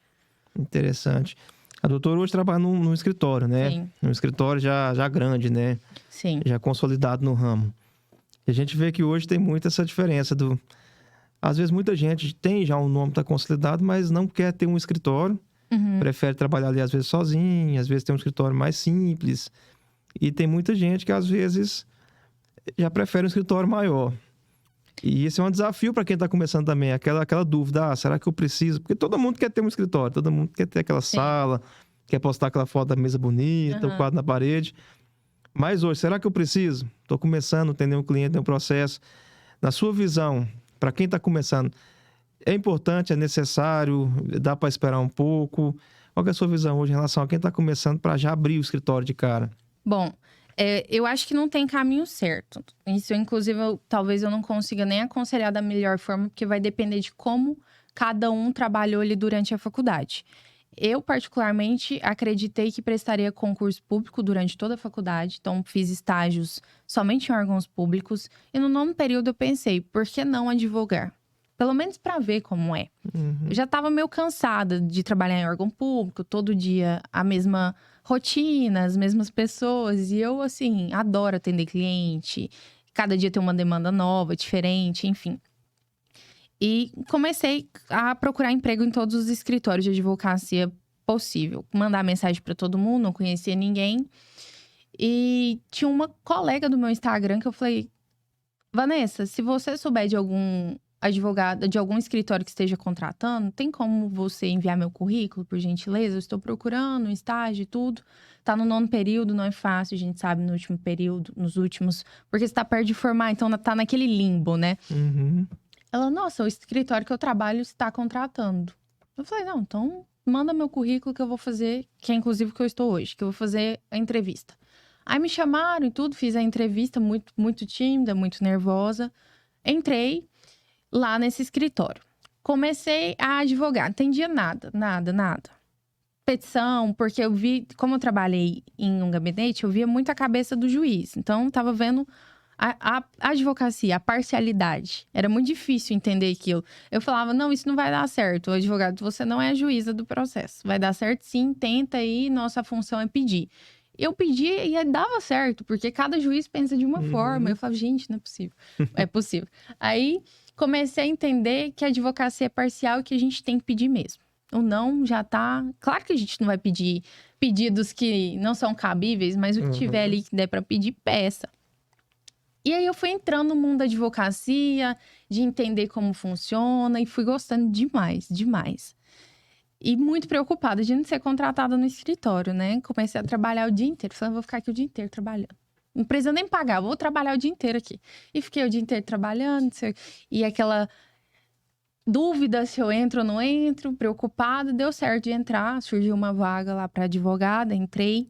Interessante. A doutora hoje trabalha num escritório, né? Sim. Num escritório já grande, né? Sim. Já consolidado no ramo. E a gente vê que hoje tem muito essa diferença Às vezes muita gente tem já um nome que está consolidado, mas não quer ter um escritório. Prefere trabalhar ali às vezes sozinho, às vezes tem um escritório mais simples. E tem muita gente que às vezes já prefere um escritório maior. E esse é um desafio para quem está começando também, aquela dúvida, será que eu preciso? Porque todo mundo quer ter um escritório, todo mundo quer ter aquela sala, quer postar aquela foto da mesa bonita, o quadro na parede. Mas hoje, será que eu preciso? Estou começando, tem nenhum cliente, nenhum processo. Na sua visão, para quem está começando, é importante, é necessário, dá para esperar um pouco? Qual que é a sua visão hoje em relação a quem está começando para já abrir o escritório de cara? Bom, eu acho que não tem caminho certo. Isso, inclusive, talvez eu não consiga nem aconselhar da melhor forma, porque vai depender de como cada um trabalhou ali durante a faculdade. Eu, particularmente, acreditei que prestaria concurso público durante toda a faculdade. Então, fiz estágios somente em órgãos públicos. E no 9º período eu pensei, por que não advogar? Pelo menos para ver como é. Eu já estava meio cansada de trabalhar em órgão público, todo dia a mesma rotina, as mesmas pessoas. E eu, assim, adoro atender cliente. Cada dia tem uma demanda nova, diferente, enfim. E comecei a procurar emprego em todos os escritórios de advocacia possível. Mandar mensagem para todo mundo, não conhecia ninguém. E tinha uma colega do meu Instagram que eu falei, Vanessa, se você souber de algum advogado, de algum escritório que esteja contratando, tem como você enviar meu currículo, por gentileza? Eu estou procurando um estágio e tudo. Tá no 9º período, não é fácil, a gente sabe, no último período, nos últimos... Porque você tá perto de formar, então tá naquele limbo, né? Ela, nossa, o escritório que eu trabalho está contratando. Eu falei, não, então manda meu currículo que eu vou fazer, que é inclusive o que eu estou hoje, que eu vou fazer a entrevista. Aí me chamaram e tudo, fiz a entrevista muito, muito tímida, muito nervosa. Entrei lá nesse escritório. Comecei a advogar, não entendia nada. Petição, porque eu vi, como eu trabalhei em um gabinete, eu via muito a cabeça do juiz. Então, tava vendo A advocacia, a parcialidade. Era muito difícil entender aquilo. Eu falava, não, isso não vai dar certo. O advogado, você não é a juíza do processo. Vai dar certo sim, tenta aí, nossa função é pedir. Eu pedia e dava certo, porque cada juiz pensa de uma forma. Eu falava, gente, não é possível. É possível. Aí, comecei a entender que a advocacia é parcial e que a gente tem que pedir mesmo. O não já tá... Claro que a gente não vai pedir pedidos que não são cabíveis, mas o que tiver ali que der pra pedir, peça. E aí eu fui entrando no mundo da advocacia, de entender como funciona, e fui gostando demais, demais. E muito preocupada de não ser contratada no escritório, né? Comecei a trabalhar o dia inteiro. Falei, vou ficar aqui o dia inteiro trabalhando. Não precisa nem pagar, vou trabalhar o dia inteiro aqui. E fiquei o dia inteiro trabalhando, e aquela dúvida se eu entro ou não entro, preocupada. Deu certo de entrar, surgiu uma vaga lá para advogada, entrei.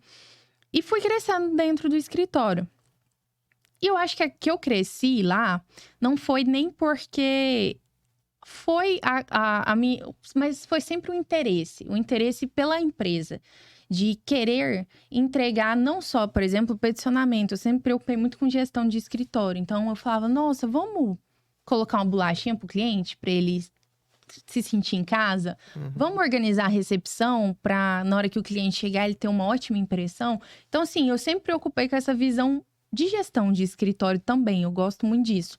E fui crescendo dentro do escritório. E eu acho que eu cresci lá, não foi nem porque foi a minha... Mas foi sempre o interesse pela empresa. De querer entregar não só, por exemplo, peticionamento. Eu sempre me preocupei muito com gestão de escritório. Então, eu falava, nossa, vamos colocar uma bolachinha pro cliente, para ele se sentir em casa? Vamos organizar a recepção para, na hora que o cliente chegar, ele ter uma ótima impressão? Então, assim, eu sempre me preocupei com essa visão de gestão de escritório também, eu gosto muito disso.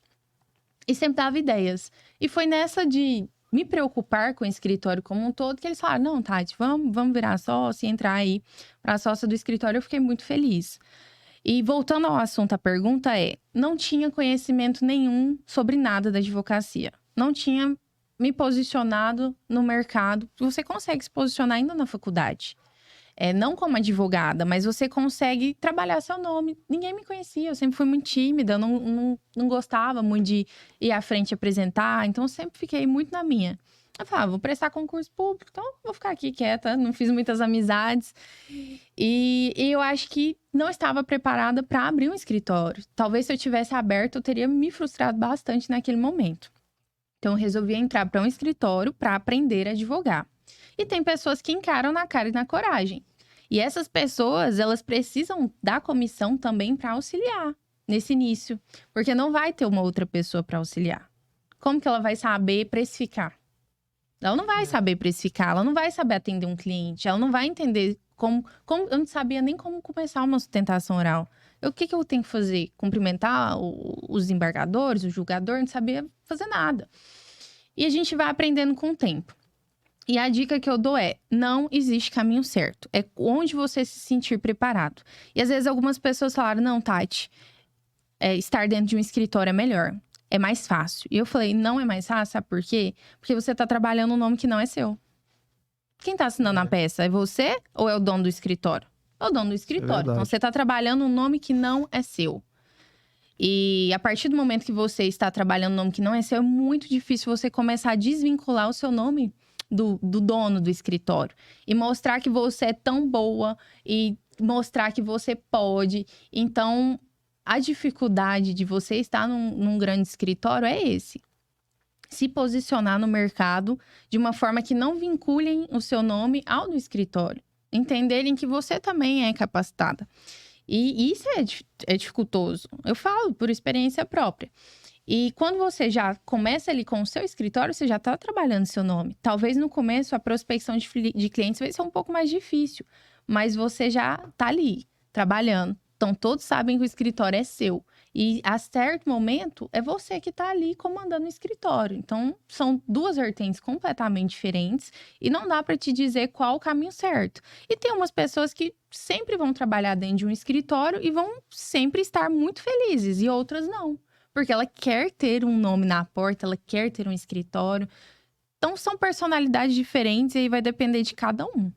E sempre dava ideias. E foi nessa de me preocupar com o escritório como um todo que eles falaram, não, Tati, vamos virar sócia e entrar aí para sócia do escritório. Eu fiquei muito feliz. E voltando ao assunto, a pergunta não tinha conhecimento nenhum sobre nada da advocacia. Não tinha me posicionado no mercado. Você consegue se posicionar ainda na faculdade. Não como advogada, mas você consegue trabalhar seu nome. Ninguém me conhecia, eu sempre fui muito tímida, eu não gostava muito de ir à frente apresentar, então eu sempre fiquei muito na minha. Eu falava, vou prestar concurso público, então vou ficar aqui quieta, não fiz muitas amizades. E eu acho que não estava preparada para abrir um escritório. Talvez se eu tivesse aberto, eu teria me frustrado bastante naquele momento. Então eu resolvi entrar para um escritório para aprender a advogar. E tem pessoas que encaram na cara e na coragem. E essas pessoas, elas precisam da comissão também para auxiliar nesse início. Porque não vai ter uma outra pessoa para auxiliar. Como que ela vai saber precificar? Ela não vai saber precificar, ela não vai saber atender um cliente, ela não vai entender como eu não sabia nem como começar uma sustentação oral. O que eu tenho que fazer? Cumprimentar os embargadores, o julgador? Não sabia fazer nada. E a gente vai aprendendo com o tempo. E a dica que eu dou não existe caminho certo. É onde você se sentir preparado. E às vezes algumas pessoas falaram, não, Tati, estar dentro de um escritório é melhor. É mais fácil. E eu falei, não é mais fácil, sabe por quê? Porque você tá trabalhando um nome que não é seu. Quem tá assinando a peça? É você ou é o dono do escritório? É o dono do escritório. Então você tá trabalhando um nome que não é seu. E a partir do momento que você está trabalhando um nome que não é seu, é muito difícil você começar a desvincular o seu nome do dono do escritório. E mostrar que você é tão boa e mostrar que você pode. Então, a dificuldade de você estar num grande escritório é esse. Se posicionar no mercado de uma forma que não vinculem o seu nome ao do escritório. Entenderem que você também é capacitada. E isso é dificultoso. Eu falo por experiência própria. E quando você já começa ali com o seu escritório, você já está trabalhando seu nome. Talvez no começo a prospecção de clientes vai ser um pouco mais difícil. Mas você já está ali, trabalhando. Então, todos sabem que o escritório é seu. E, a certo momento, é você que está ali comandando o escritório. Então, são duas vertentes completamente diferentes. E não dá para te dizer qual o caminho certo. E tem umas pessoas que sempre vão trabalhar dentro de um escritório e vão sempre estar muito felizes. E outras não. Porque ela quer ter um nome na porta, ela quer ter um escritório. Então, são personalidades diferentes e aí vai depender de cada um.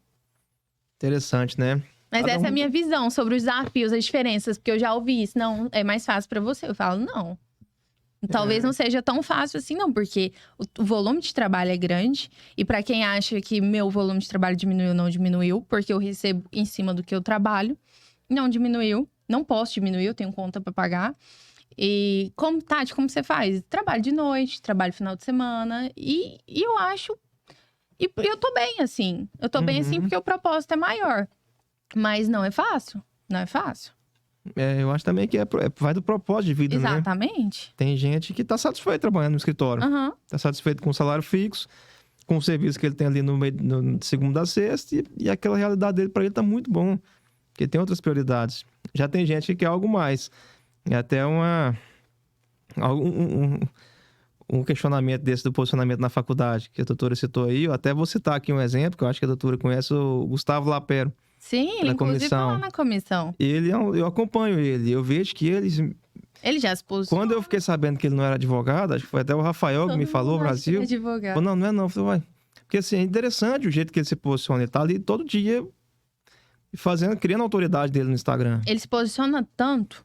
Interessante, né? Mas essa é a minha visão sobre os desafios, as diferenças. Porque eu já ouvi isso. Não, é mais fácil pra você. Eu falo, não. Talvez não seja tão fácil assim, não. Porque o volume de trabalho é grande. E pra quem acha que meu volume de trabalho diminuiu, não diminuiu. Porque eu recebo em cima do que eu trabalho. Não diminuiu. Não posso diminuir, eu tenho conta pra pagar. E Tati, como você faz? Trabalho de noite, trabalho final de semana. E eu acho... E eu tô bem, assim. Eu tô bem, assim, porque o propósito é maior. Mas não é fácil. Não é fácil. Eu acho também que vai do propósito de vida, né? Exatamente. Tem gente que tá satisfeito trabalhando no escritório. Aham. Tá satisfeito com o salário fixo, com o serviço que ele tem ali no meio, de segunda a sexta, e aquela realidade dele para ele tá muito bom, porque tem outras prioridades. Já tem gente que quer algo mais. É até um questionamento desse do posicionamento na faculdade, que a doutora citou aí. Eu até vou citar aqui um exemplo, que eu acho que a doutora conhece, o Gustavo Lapero. Sim, ele inclusive tá lá na comissão. Eu acompanho ele, eu vejo que Ele já se posicionou. Quando eu fiquei sabendo que ele não era advogado, acho que foi até o Rafael que me falou, Brasil. Ele é advogado. Falou, não é não. Eu falei, uai. Porque assim, é interessante o jeito que ele se posiciona. Ele tá ali todo dia criando a autoridade dele no Instagram. Ele se posiciona tanto,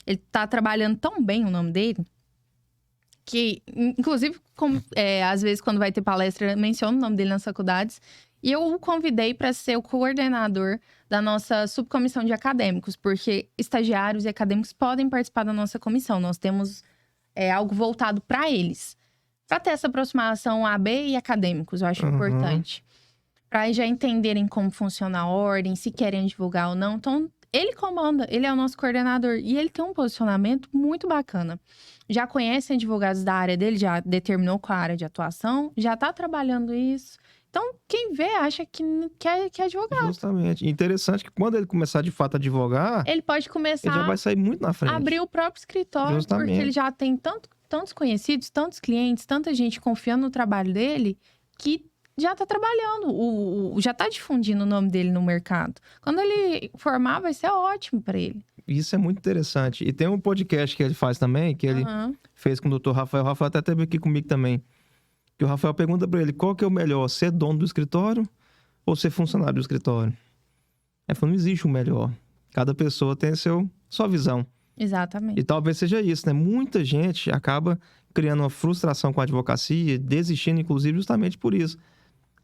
ele tá trabalhando tão bem o nome dele, que, inclusive, às vezes, quando vai ter palestra, menciona o nome dele nas faculdades. E eu o convidei para ser o coordenador da nossa subcomissão de acadêmicos, porque estagiários e acadêmicos podem participar da nossa comissão. Nós temos algo voltado para eles. Para ter essa aproximação AB e acadêmicos, eu acho importante. Para já entenderem como funciona a ordem, se querem divulgar ou não. Então, ele comanda, ele é o nosso coordenador. E ele tem um posicionamento muito bacana. Já conhece advogados da área dele, já determinou qual a área de atuação, já está trabalhando isso. Então, quem vê acha que é advogado. Justamente. Interessante que quando ele começar de fato a advogar, ele pode começar ele já vai sair muito na frente. A abrir o próprio escritório, Justamente. porque ele já tem tantos conhecidos, tantos clientes, tanta gente confiando no trabalho dele, que já tá trabalhando, já tá difundindo o nome dele no mercado. Quando ele formar, vai ser ótimo para ele. Isso é muito interessante. E tem um podcast que ele faz também, que ele fez com o Dr. Rafael. O Rafael até esteve aqui comigo também. Que o Rafael pergunta para ele qual que é o melhor, ser dono do escritório ou ser funcionário do escritório. Ele falou, não existe o melhor. Cada pessoa tem sua visão. Exatamente. E talvez seja isso, né? Muita gente acaba criando uma frustração com a advocacia, desistindo, inclusive, justamente por isso.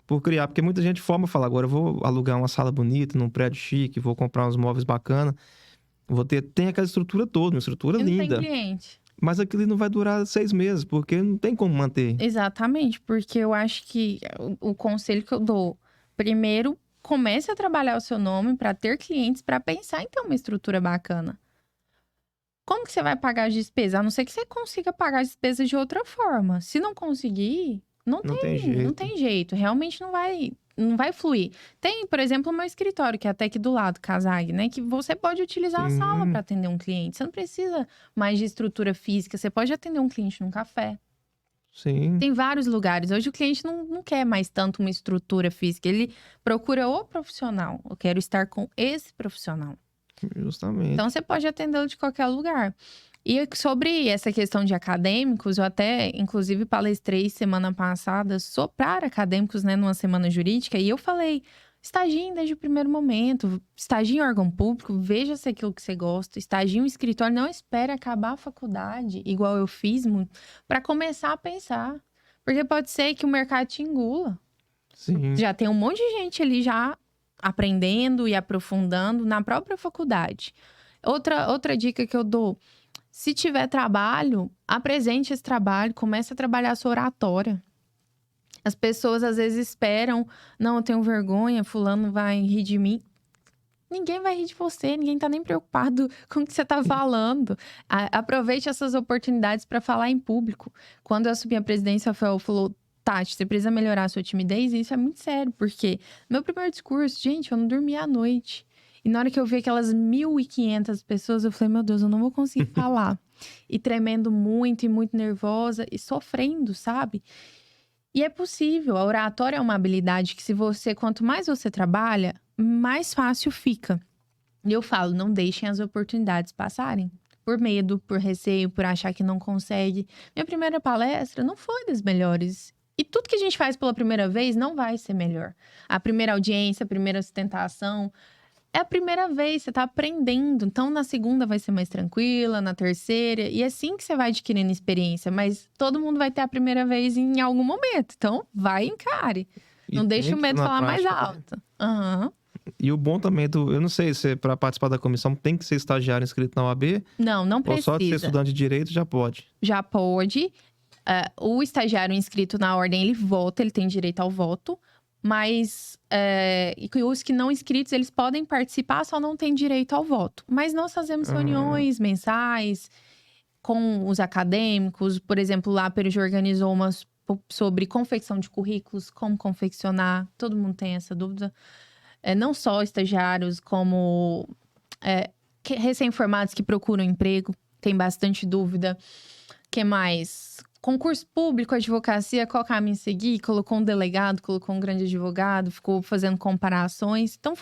Por criar, porque muita gente forma e fala, agora eu vou alugar uma sala bonita, num prédio chique, vou comprar uns móveis bacanas, tem aquela estrutura toda, uma estrutura linda. Não tem cliente. Mas aquilo não vai durar 6 meses, porque não tem como manter. Exatamente, porque eu acho que o conselho que eu dou, primeiro, comece a trabalhar o seu nome para ter clientes, para pensar em ter uma estrutura bacana. Como que você vai pagar as despesas? A não ser que você consiga pagar as despesas de outra forma. Se não conseguir, não tem jeito. Realmente não vai fluir. Tem, por exemplo, o meu escritório, que é até aqui do lado, Casag, né? Que você pode utilizar a sala para atender um cliente. Você não precisa mais de estrutura física. Você pode atender um cliente num café. Sim. Tem vários lugares. Hoje o cliente não quer mais tanto uma estrutura física. Ele procura o profissional. Eu quero estar com esse profissional. Justamente. Então, você pode atendê-lo de qualquer lugar. E sobre essa questão de acadêmicos, eu até, inclusive, palestrei semana passada para acadêmicos, né, numa semana jurídica, e eu falei, estagiem desde o primeiro momento, estagie em órgão público, veja se é aquilo que você gosta, estagie em um escritório, não espere acabar a faculdade, igual eu fiz, para começar a pensar. Porque pode ser que o mercado te engula. Sim. Já tem um monte de gente ali já aprendendo e aprofundando na própria faculdade. Outra dica que eu dou, se tiver trabalho, apresente esse trabalho, comece a trabalhar a sua oratória. As pessoas às vezes esperam, não, eu tenho vergonha, fulano vai rir de mim. Ninguém vai rir de você, ninguém tá nem preocupado com o que você tá falando. Aproveite essas oportunidades para falar em público. Quando eu assumi a presidência, o Rafael falou, Tati, você precisa melhorar a sua timidez, e isso é muito sério, porque meu primeiro discurso, gente, eu não dormia à noite. E na hora que eu vi aquelas 1.500 pessoas, eu falei, meu Deus, eu não vou conseguir falar. E tremendo muito, e muito nervosa, e sofrendo, sabe? E é possível. A oratória é uma habilidade que quanto mais você trabalha, mais fácil fica. E eu falo, não deixem as oportunidades passarem. Por medo, por receio, por achar que não consegue. Minha primeira palestra não foi das melhores. E tudo que a gente faz pela primeira vez não vai ser melhor. A primeira audiência, a primeira sustentação, é a primeira vez, você tá aprendendo. Então, na segunda vai ser mais tranquila, na terceira. E é assim que você vai adquirindo experiência. Mas todo mundo vai ter a primeira vez em algum momento. Então, vai e encare. Não deixe o medo falar mais alto. E o bom também eu não sei se para participar da comissão tem que ser estagiário inscrito na OAB. Não precisa. Ou só de ser estudante de direito já pode? Já pode. O estagiário inscrito na ordem, ele vota, ele tem direito ao voto. mas e os que não inscritos, eles podem participar, só não têm direito ao voto. Mas nós fazemos reuniões mensais com os acadêmicos. Por exemplo, lá a Perugia organizou umas sobre confecção de currículos, como confeccionar. Todo mundo tem essa dúvida. Não só estagiários, como recém-formados que procuram emprego. Tem bastante dúvida. O que mais? Concurso público, advocacia, qual caminho seguir? Colocou um delegado, colocou um grande advogado, ficou fazendo comparações. Então,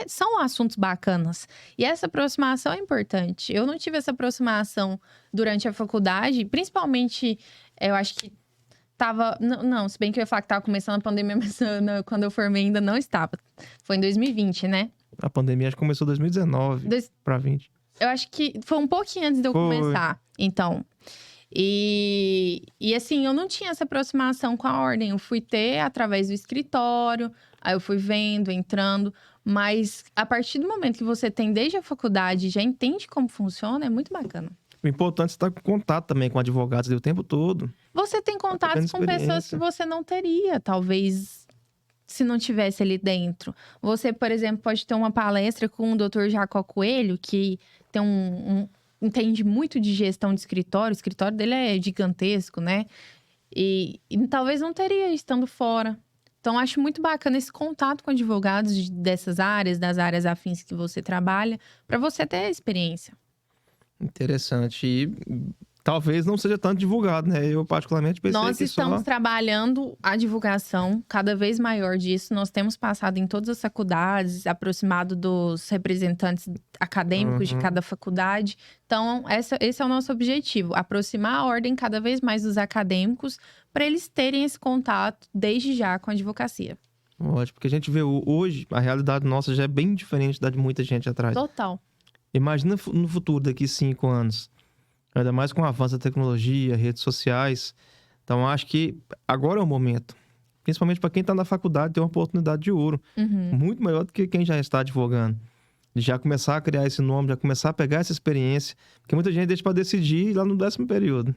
são assuntos bacanas. E essa aproximação é importante. Eu não tive essa aproximação durante a faculdade, principalmente, eu acho que estava... Não, se bem que eu ia falar que estava começando a pandemia, mas quando eu formei ainda não estava. Foi em 2020, né? A pandemia acho que começou em 2019 para 20. Eu acho que foi um pouquinho antes de eu começar, então... E assim, eu não tinha essa aproximação com a ordem. Eu fui ter através do escritório, aí eu fui vendo, entrando. Mas a partir do momento que você tem desde a faculdade, já entende como funciona, é muito bacana. O importante é estar com contato também com advogados o tempo todo. Você tem contatos com pessoas que você não teria, talvez, se não tivesse ali dentro. Você, por exemplo, pode ter uma palestra com o Dr. Jacó Coelho, que tem entende muito de gestão de escritório. O escritório dele é gigantesco, né? E talvez não teria estando fora. Então, acho muito bacana esse contato com advogados dessas áreas, das áreas afins que você trabalha, para você ter experiência. Interessante. E talvez não seja tanto divulgado, né? Eu, particularmente, pensei Nós que estamos trabalhando a divulgação cada vez maior disso. Nós temos passado em todas as faculdades, aproximado dos representantes acadêmicos de cada faculdade. Então, esse é o nosso objetivo. Aproximar a ordem cada vez mais dos acadêmicos para eles terem esse contato desde já com a advocacia. Ótimo, porque a gente vê hoje, a realidade nossa já é bem diferente da de muita gente atrás. Total. Imagina no futuro, daqui 5 anos. Ainda mais com o avanço da tecnologia, redes sociais. Então, acho que agora é o momento. Principalmente para quem está na faculdade, ter uma oportunidade de ouro. Muito maior do que quem já está advogando. De já começar a criar esse nome, já começar a pegar essa experiência. Porque muita gente deixa para decidir lá no 10º período.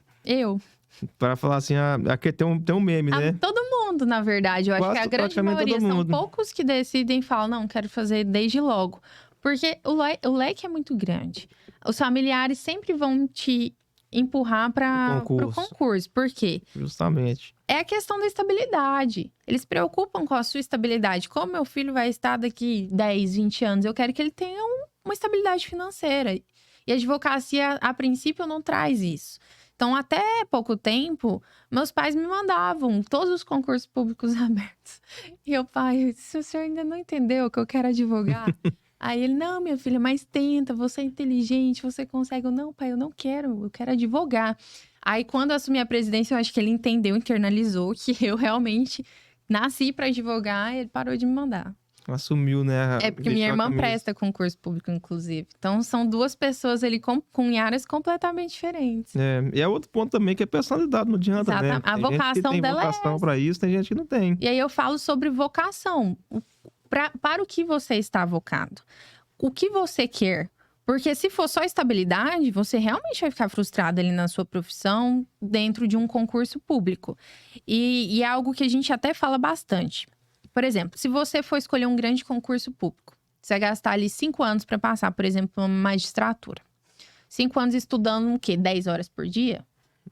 Para falar assim, aqui tem um meme, né? Todo mundo, na verdade. Eu acho que a grande maioria são poucos que decidem e falam, não, quero fazer desde logo. Porque o leque é muito grande. Os familiares sempre vão te empurrar para o concurso. Por quê? Justamente. É a questão da estabilidade. Eles se preocupam com a sua estabilidade. Como meu filho vai estar daqui 10, 20 anos? Eu quero que ele tenha uma estabilidade financeira. E a advocacia, a princípio, não traz isso. Então, até pouco tempo, meus pais me mandavam todos os concursos públicos abertos. E eu, pai, se o senhor ainda não entendeu que eu quero advogar... Aí ele, não, minha filha, mas tenta, você é inteligente, você consegue. Eu, não, pai, eu quero advogar. Aí, quando eu assumi a presidência, eu acho que ele entendeu, internalizou que eu realmente nasci para advogar e ele parou de me mandar. Assumiu, né? É porque minha irmã presta concurso público, inclusive. Então, são duas pessoas ali com áreas completamente diferentes. E é outro ponto também que é personalidade, não adianta, né? A vocação dela é essa. Tem vocação para isso, tem gente que não tem. E aí, eu falo sobre vocação. Para o que você está avocado. O que você quer. Porque se for só estabilidade, você realmente vai ficar frustrado ali na sua profissão dentro de um concurso público. E é algo que a gente até fala bastante. Por exemplo, se você for escolher um grande concurso público, você vai gastar ali 5 anos para passar, por exemplo, uma magistratura. 5 anos estudando o quê? 10 horas por dia?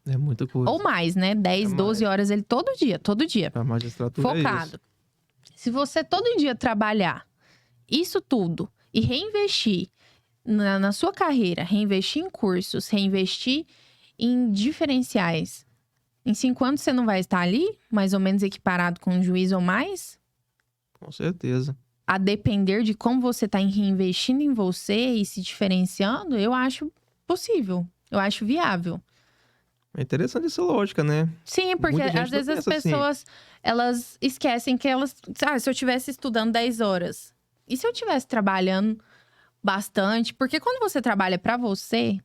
É muita coisa. Ou mais, né? 10, 12 horas ele todo dia. A magistratura focado. É isso. Se você todo dia trabalhar isso tudo e reinvestir na sua carreira, reinvestir em cursos, reinvestir em diferenciais, em 5 anos você não vai estar ali, mais ou menos equiparado com um juiz ou mais? Com certeza. A depender de como você está reinvestindo em você e se diferenciando, eu acho possível, eu acho viável. É interessante essa lógica, né? Sim, porque às vezes as pessoas, elas esquecem que elas... se eu estivesse estudando 10 horas, e se eu estivesse trabalhando bastante? Porque quando você trabalha pra você,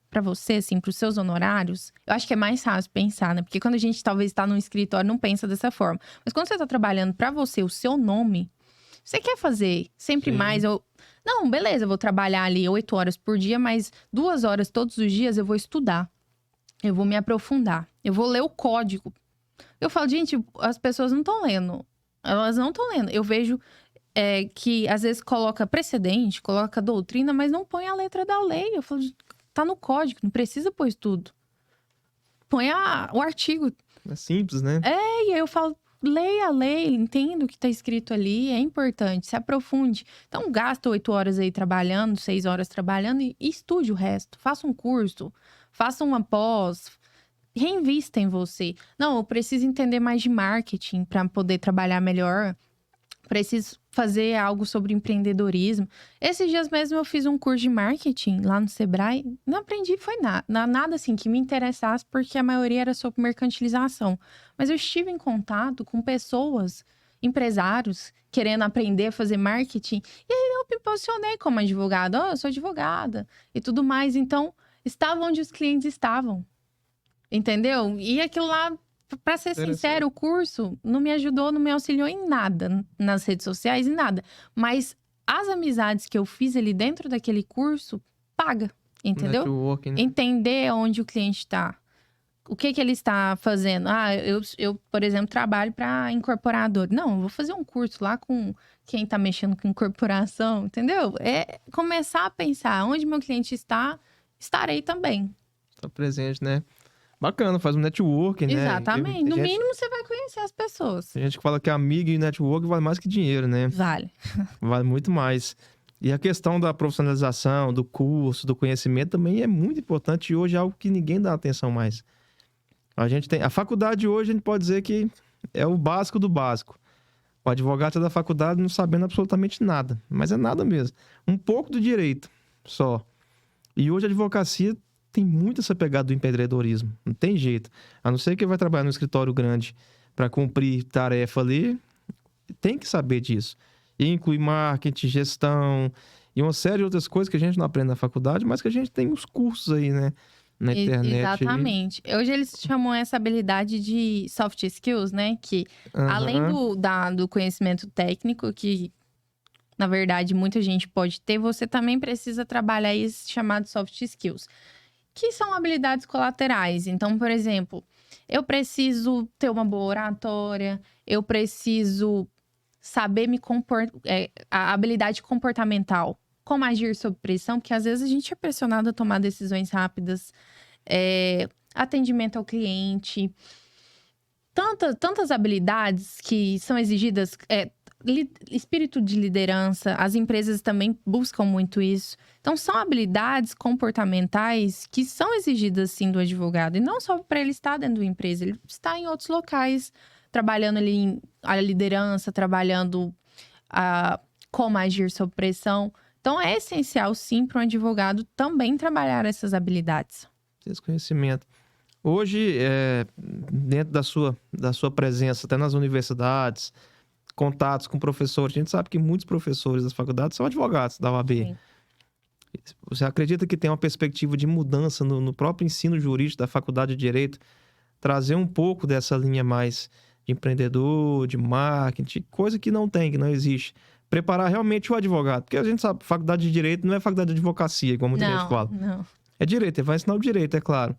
assim, pros seus honorários, eu acho que é mais fácil pensar, né? Porque quando a gente talvez tá num escritório, não pensa dessa forma. Mas quando você tá trabalhando pra você, o seu nome, você quer fazer sempre mais. Não, beleza, eu vou trabalhar ali 8 horas por dia, mas 2 horas todos os dias eu vou estudar. Eu vou me aprofundar. Eu vou ler o código. Eu falo, gente, as pessoas não estão lendo Elas não estão lendo. Eu vejo que às vezes coloca precedente, coloca doutrina, mas não põe a letra da lei. Eu falo, tá no código, não precisa pôr isso tudo. Põe o artigo. É simples, né? E aí eu falo, leia a lei, entenda o que tá escrito ali, é importante, se aprofunde. Então, gasta 8 horas aí trabalhando, 6 horas trabalhando e estude o resto. Faça um curso, faça uma pós, reinvista em você. Não, eu preciso entender mais de marketing para poder trabalhar melhor. Preciso fazer algo sobre empreendedorismo. Esses dias mesmo eu fiz um curso de marketing lá no Sebrae. Não aprendi, foi nada assim que me interessasse, porque a maioria era sobre mercantilização. Mas eu estive em contato com pessoas, empresários, querendo aprender a fazer marketing. E aí eu me posicionei como advogada. Eu sou advogada e tudo mais. Então, estava onde os clientes estavam. Entendeu? E aquilo lá, pra ser sincero, o curso não me ajudou, não me auxiliou em nada nas redes sociais, em nada. Mas as amizades que eu fiz ali dentro daquele curso, paga, entendeu? Networking, né? Entender onde o cliente está. O que ele está fazendo? Eu, por exemplo, trabalho para incorporador. Não, eu vou fazer um curso lá com quem está mexendo com incorporação, entendeu? É começar a pensar onde meu cliente está, estarei também. Tá presente, né? Bacana, faz um networking, né? Exatamente. No mínimo, você vai conhecer as pessoas. Tem gente que fala que amigo e network vale mais que dinheiro, né? Vale. Vale muito mais. E a questão da profissionalização, do curso, do conhecimento também é muito importante e hoje é algo que ninguém dá atenção mais. A faculdade hoje, a gente pode dizer que é o básico do básico. O advogado sai da faculdade não sabendo absolutamente nada, mas é nada mesmo. Um pouco do direito só. E hoje a advocacia tem muito essa pegada do empreendedorismo. Não tem jeito. A não ser que vai trabalhar no escritório grande para cumprir tarefa ali, tem que saber disso. E inclui marketing, gestão e uma série de outras coisas que a gente não aprende na faculdade, mas que a gente tem os cursos aí, né? Na internet. Exatamente. Hoje eles chamam essa habilidade de soft skills, né? Que além do conhecimento técnico, que na verdade muita gente pode ter, você também precisa trabalhar esse chamado soft skills. Que são habilidades colaterais. Então, por exemplo, eu preciso ter uma boa oratória, eu preciso saber me comportar, a habilidade comportamental, como agir sob pressão, porque às vezes a gente é pressionado a tomar decisões rápidas, atendimento ao cliente, tantas habilidades que são exigidas, espírito de liderança, as empresas também buscam muito isso. Então, são habilidades comportamentais que são exigidas, sim, do advogado. E não só para ele estar dentro da empresa, ele está em outros locais, trabalhando ali a liderança, trabalhando como agir sob pressão. Então, é essencial, sim, para um advogado também trabalhar essas habilidades. Esse conhecimento. Hoje, dentro da sua presença, até nas universidades, contatos com professores, a gente sabe que muitos professores das faculdades são advogados da OAB. Sim. Você acredita que tem uma perspectiva de mudança no próprio ensino jurídico da Faculdade de Direito? Trazer um pouco dessa linha mais de empreendedor, de marketing, coisa que não tem, que não existe. Preparar realmente o advogado. Porque a gente sabe, faculdade de Direito não é faculdade de advocacia, como muita gente fala. Não. É direito, ele vai ensinar o direito, é claro.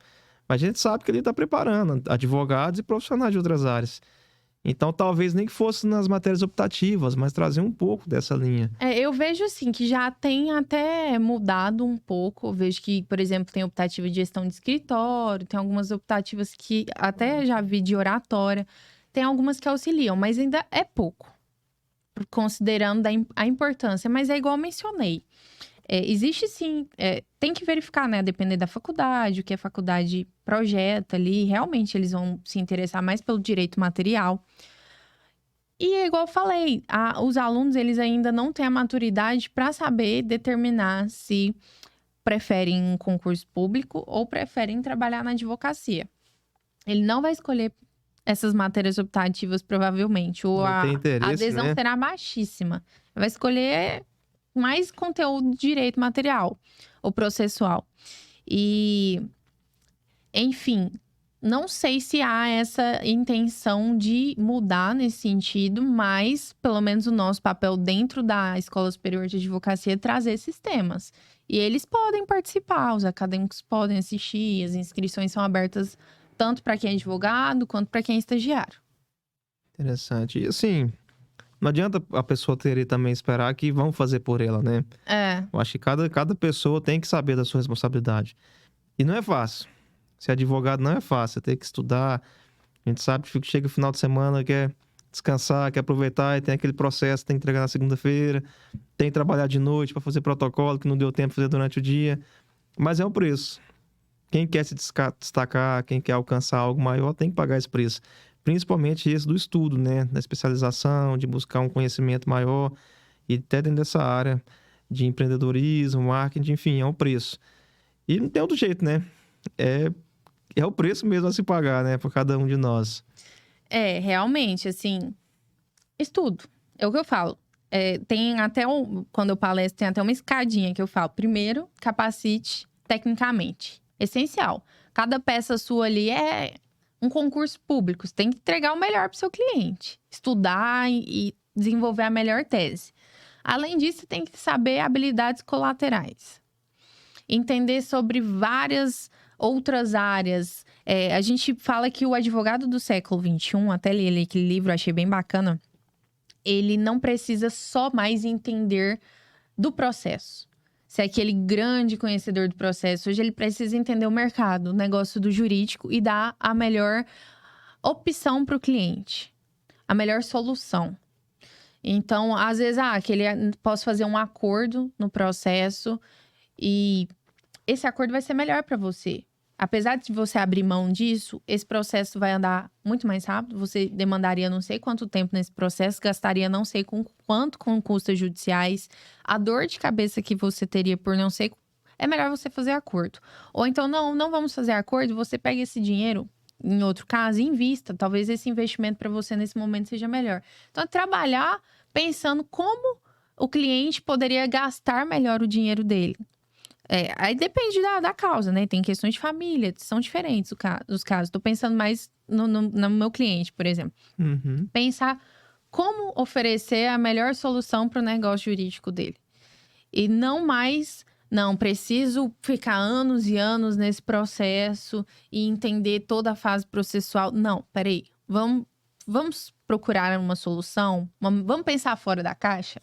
Mas a gente sabe que ele está preparando advogados e profissionais de outras áreas. Então, talvez nem que fosse nas matérias optativas, mas trazer um pouco dessa linha. Eu vejo, assim, que já tem até mudado um pouco. Eu vejo que, por exemplo, tem optativa de gestão de escritório, tem algumas optativas que até já vi de oratória. Tem algumas que auxiliam, mas ainda é pouco, considerando a importância. Mas é igual eu mencionei. Existe, sim, tem que verificar, né? Depender da faculdade, o que a faculdade projeta ali. Realmente, eles vão se interessar mais pelo direito material. E é igual eu falei, os alunos, eles ainda não têm a maturidade para saber determinar se preferem um concurso público ou preferem trabalhar na advocacia. Ele não vai escolher essas matérias optativas, provavelmente. Ou a adesão, né, será baixíssima. Vai escolher mais conteúdo de direito material ou processual. E, enfim, não sei se há essa intenção de mudar nesse sentido, mas pelo menos o nosso papel dentro da Escola Superior de Advocacia é trazer esses temas. E eles podem participar, os acadêmicos podem assistir, as inscrições são abertas tanto para quem é advogado quanto para quem é estagiário. Interessante. E assim, Não adianta a pessoa querer também esperar que vão fazer por ela, né? Eu acho que cada pessoa tem que saber da sua responsabilidade. E não é fácil. Ser advogado não é fácil. Você tem que estudar. A gente sabe que chega o final de semana, quer descansar, quer aproveitar, e tem aquele processo, tem que entregar na segunda-feira, tem que trabalhar de noite para fazer protocolo que não deu tempo de fazer durante o dia. Mas é um preço. Quem quer se destacar, quem quer alcançar algo maior, tem que pagar esse preço. Principalmente esse do estudo, né? Da especialização, de buscar um conhecimento maior. E até dentro dessa área de empreendedorismo, marketing, enfim, é um preço. E não tem outro jeito, né? É o preço mesmo a se pagar, né? Por cada um de nós. Realmente, assim, estudo. É o que eu falo. Tem até, quando eu palestro, tem até uma escadinha que eu falo. Primeiro, capacite tecnicamente. Essencial. Cada peça sua ali é um concurso público. Você tem que entregar o melhor para o seu cliente. Estudar e desenvolver a melhor tese. Além disso, você tem que saber habilidades colaterais. Entender sobre várias outras áreas. A gente fala que o advogado do século XXI, até li aquele livro, achei bem bacana, ele não precisa só mais entender do processo. Se é aquele grande conhecedor do processo, hoje ele precisa entender o mercado, o negócio do jurídico e dar a melhor opção para o cliente, a melhor solução. Então, às vezes, posso fazer um acordo no processo e esse acordo vai ser melhor para você. Apesar de você abrir mão disso, esse processo vai andar muito mais rápido. Você demandaria não sei quanto tempo nesse processo, gastaria não sei quanto com custas judiciais. A dor de cabeça que você teria por não sei... É melhor você fazer acordo. Ou então, não vamos fazer acordo, você pega esse dinheiro, em outro caso, e invista. Talvez esse investimento para você nesse momento seja melhor. Então, trabalhar pensando como o cliente poderia gastar melhor o dinheiro dele. Aí depende da causa, né? Tem questões de família, são diferentes os casos. Tô pensando mais no meu cliente, por exemplo. Uhum. Pensar como oferecer a melhor solução para o negócio jurídico dele. E não preciso ficar anos e anos nesse processo e entender toda a fase processual. Não, peraí, vamos procurar uma solução? Vamos pensar fora da caixa?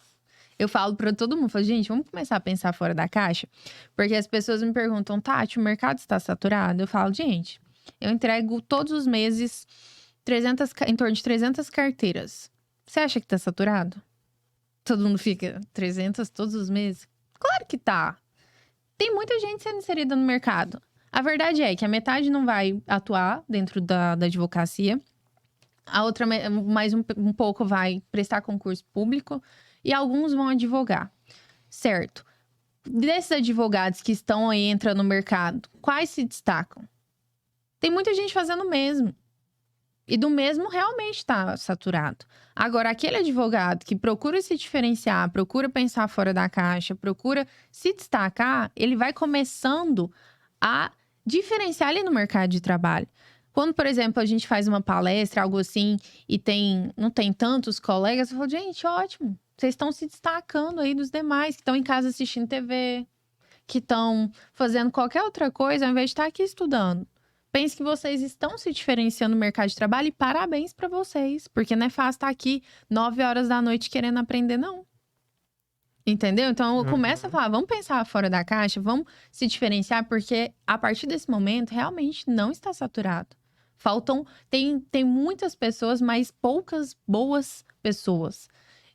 Eu falo pra todo mundo, gente, vamos começar a pensar fora da caixa? Porque as pessoas me perguntam, Tati, o mercado está saturado? Eu falo, gente, eu entrego todos os meses em torno de 300 carteiras. Você acha que tá saturado? Todo mundo fica 300 todos os meses? Claro que tá. Tem muita gente sendo inserida no mercado. A verdade é que a metade não vai atuar dentro da advocacia. A outra, mais um pouco, vai prestar concurso público. E alguns vão advogar, certo? Desses advogados que estão aí entrando no mercado, quais se destacam? Tem muita gente fazendo o mesmo. E do mesmo realmente está saturado. Agora, aquele advogado que procura se diferenciar, procura pensar fora da caixa, procura se destacar, ele vai começando a diferenciar ali no mercado de trabalho. Quando, por exemplo, a gente faz uma palestra, algo assim, e não tem tantos colegas, eu falo, gente, ótimo. Vocês estão se destacando aí dos demais, que estão em casa assistindo TV, que estão fazendo qualquer outra coisa, ao invés de estar aqui estudando. Pense que vocês estão se diferenciando no mercado de trabalho e parabéns para vocês. Porque não é fácil estar aqui 9 horas da noite querendo aprender, não. Entendeu? Então, eu começo a falar, vamos pensar fora da caixa, vamos se diferenciar, porque a partir desse momento, realmente não está saturado. Tem muitas pessoas, mas poucas boas pessoas.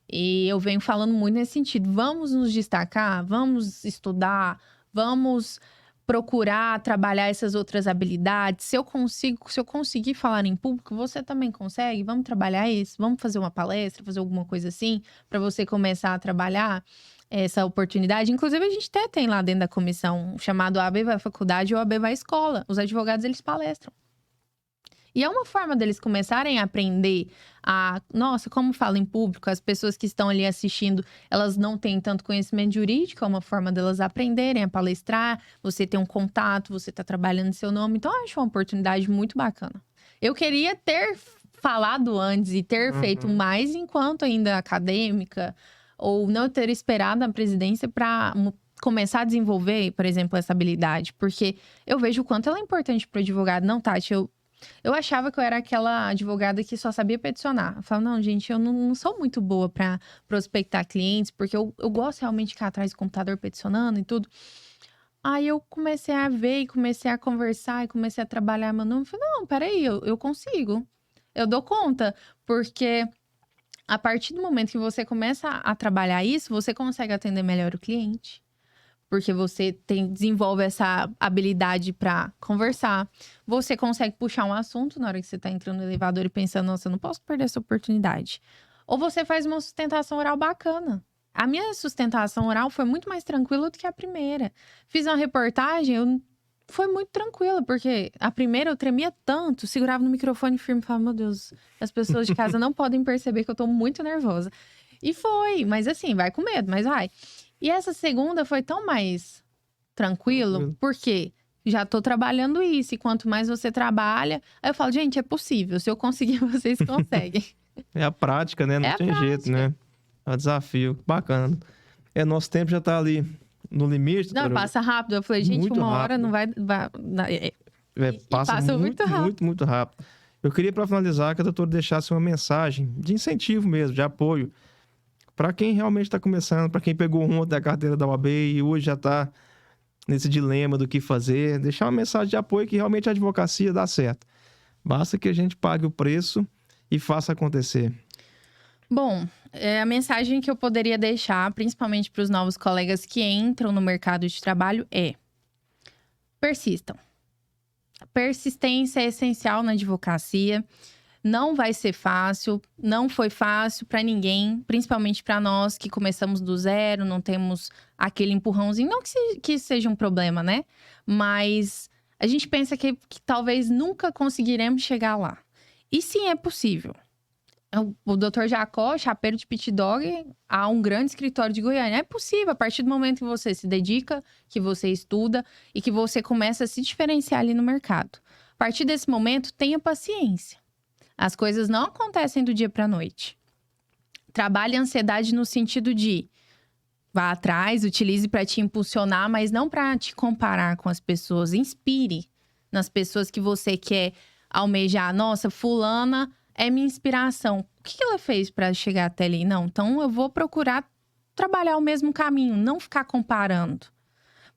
E eu venho falando muito nesse sentido. Vamos nos destacar, vamos estudar, vamos procurar trabalhar essas outras habilidades. Se eu conseguir falar em público, você também consegue? Vamos trabalhar isso? Vamos fazer uma palestra, fazer alguma coisa assim, para você começar a trabalhar essa oportunidade. Inclusive, a gente até tem lá dentro da comissão, chamado AB vai à faculdade ou AB vai à escola. Os advogados, eles palestram. E é uma forma deles começarem a aprender como fala em público, as pessoas que estão ali assistindo, elas não têm tanto conhecimento jurídico, é uma forma delas aprenderem a palestrar, você ter um contato, você tá trabalhando seu nome. Então, eu acho uma oportunidade muito bacana. Eu queria ter falado antes e ter feito mais enquanto ainda acadêmica, ou não ter esperado a presidência para começar a desenvolver, por exemplo, essa habilidade. Porque eu vejo o quanto ela é importante para o advogado. Não, Tati, Eu achava que eu era aquela advogada que só sabia peticionar. Eu falava, não, gente, eu não sou muito boa pra prospectar clientes, porque eu gosto realmente de ficar atrás do computador peticionando e tudo. Aí eu comecei a ver e comecei a conversar e comecei a trabalhar meu nome. Falei, não, peraí, eu consigo. Eu dou conta. Porque a partir do momento que você começa a trabalhar isso, você consegue atender melhor o cliente. Porque você desenvolve essa habilidade para conversar. Você consegue puxar um assunto na hora que você tá entrando no elevador e pensando, nossa, eu não posso perder essa oportunidade. Ou você faz uma sustentação oral bacana. A minha sustentação oral foi muito mais tranquila do que a primeira. Fiz uma reportagem, foi muito tranquila, porque a primeira eu tremia tanto, segurava no microfone firme e falava, meu Deus, as pessoas de casa não podem perceber que eu tô muito nervosa. E foi, mas assim, vai com medo, mas vai. E essa segunda foi tão mais tranquilo, porque já tô trabalhando isso. E quanto mais você trabalha... Aí eu falo, gente, é possível. Se eu conseguir, vocês conseguem. É a prática, né? Não tem jeito, né? É um desafio. Bacana. Nosso tempo já tá ali no limite. Não, passa rápido. Eu falei, gente, muito uma hora rápido. não vai... Passa muito rápido. Muito rápido. Eu queria, para finalizar, que a doutora deixasse uma mensagem de incentivo mesmo, de apoio, para quem realmente está começando, para quem pegou ontem a carteira da OAB e hoje já está nesse dilema do que fazer, deixar uma mensagem de apoio que realmente a advocacia dá certo. Basta que a gente pague o preço e faça acontecer. Bom, a mensagem que eu poderia deixar, principalmente para os novos colegas que entram no mercado de trabalho é: persistam. A persistência é essencial na advocacia. Não vai ser fácil, não foi fácil para ninguém, principalmente para nós que começamos do zero, não temos aquele empurrãozinho. Não que seja um problema, né? Mas a gente pensa que talvez nunca conseguiremos chegar lá. E sim, é possível. O Dr. Jacó, chapeiro de Pit Dog, há um grande escritório de Goiânia. É possível, a partir do momento que você se dedica, que você estuda e que você começa a se diferenciar ali no mercado. A partir desse momento, tenha paciência. As coisas não acontecem do dia para a noite. Trabalhe a ansiedade no sentido de vá atrás, utilize para te impulsionar, mas não para te comparar com as pessoas. Inspire nas pessoas que você quer almejar. Nossa, fulana é minha inspiração. O que ela fez para chegar até ali? Não, então eu vou procurar trabalhar o mesmo caminho, não ficar comparando.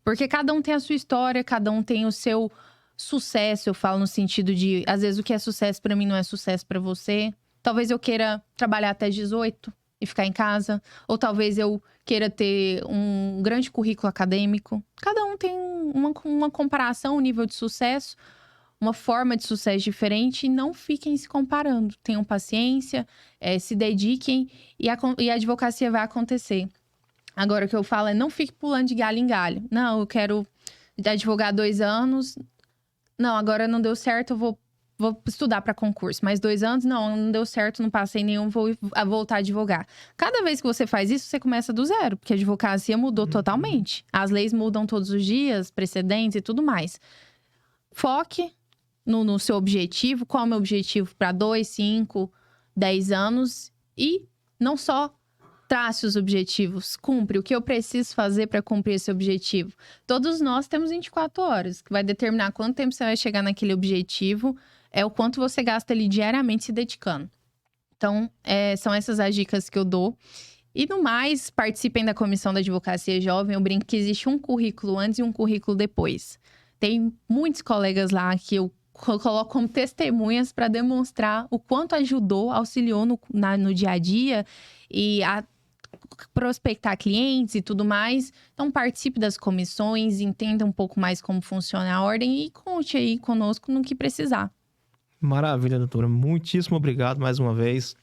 Porque cada um tem a sua história, cada um tem o seu sucesso, eu falo no sentido de, às vezes o que é sucesso para mim não é sucesso para você. Talvez eu queira trabalhar até 18 e ficar em casa, ou talvez eu queira ter um grande currículo acadêmico. Cada um tem uma comparação, um nível de sucesso, uma forma de sucesso diferente, e não fiquem se comparando. Tenham paciência, se dediquem e a advocacia vai acontecer. Agora, o que eu falo é não fique pulando de galho em galho. Não, eu quero advogar 2 anos. Não, agora não deu certo, eu vou estudar para concurso. Mais 2 anos, não deu certo, não passei nenhum, vou voltar a advogar. Cada vez que você faz isso, você começa do zero, porque a advocacia mudou totalmente. As leis mudam todos os dias, precedentes e tudo mais. Foque no seu objetivo, qual é o meu objetivo para 2, 5, 10 anos. E não só trace os objetivos, cumpre o que eu preciso fazer para cumprir esse objetivo. Todos nós temos 24 horas, que vai determinar quanto tempo você vai chegar naquele objetivo, é o quanto você gasta ali diariamente se dedicando. Então, são essas as dicas que eu dou. E no mais, participem da Comissão da Advocacia Jovem. Eu brinco que existe um currículo antes e um currículo depois. Tem muitos colegas lá que eu coloco como testemunhas para demonstrar o quanto ajudou, auxiliou no dia a dia e a prospectar clientes e tudo mais. Então, participe das comissões, entenda um pouco mais como funciona a ordem e conte aí conosco no que precisar. Maravilha, doutora. Muitíssimo obrigado mais uma vez.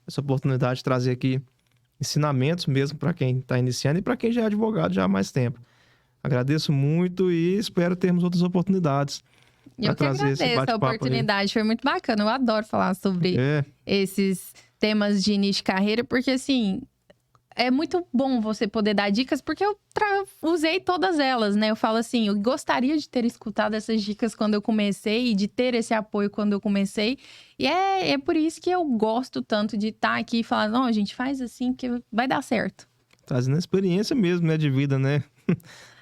Essa oportunidade de trazer aqui ensinamentos mesmo para quem está iniciando e para quem já é advogado já há mais tempo. Agradeço muito e espero termos outras oportunidades. Eu que agradeço a oportunidade, foi muito bacana. Eu adoro falar sobre esses temas de início de carreira, porque assim, é muito bom você poder dar dicas, porque eu usei todas elas, né? Eu falo assim, eu gostaria de ter escutado essas dicas quando eu comecei e de ter esse apoio quando eu comecei. E é por isso que eu gosto tanto de estar aqui e falar, não, a gente faz assim que vai dar certo. Trazendo a experiência mesmo, né, de vida, né?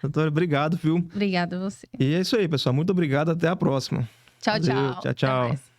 Doutora, obrigado, viu? Obrigada a você. E é isso aí, pessoal. Muito obrigado. Até a próxima. Tchau, Valeu, tchau. tchau, Até tchau. mais.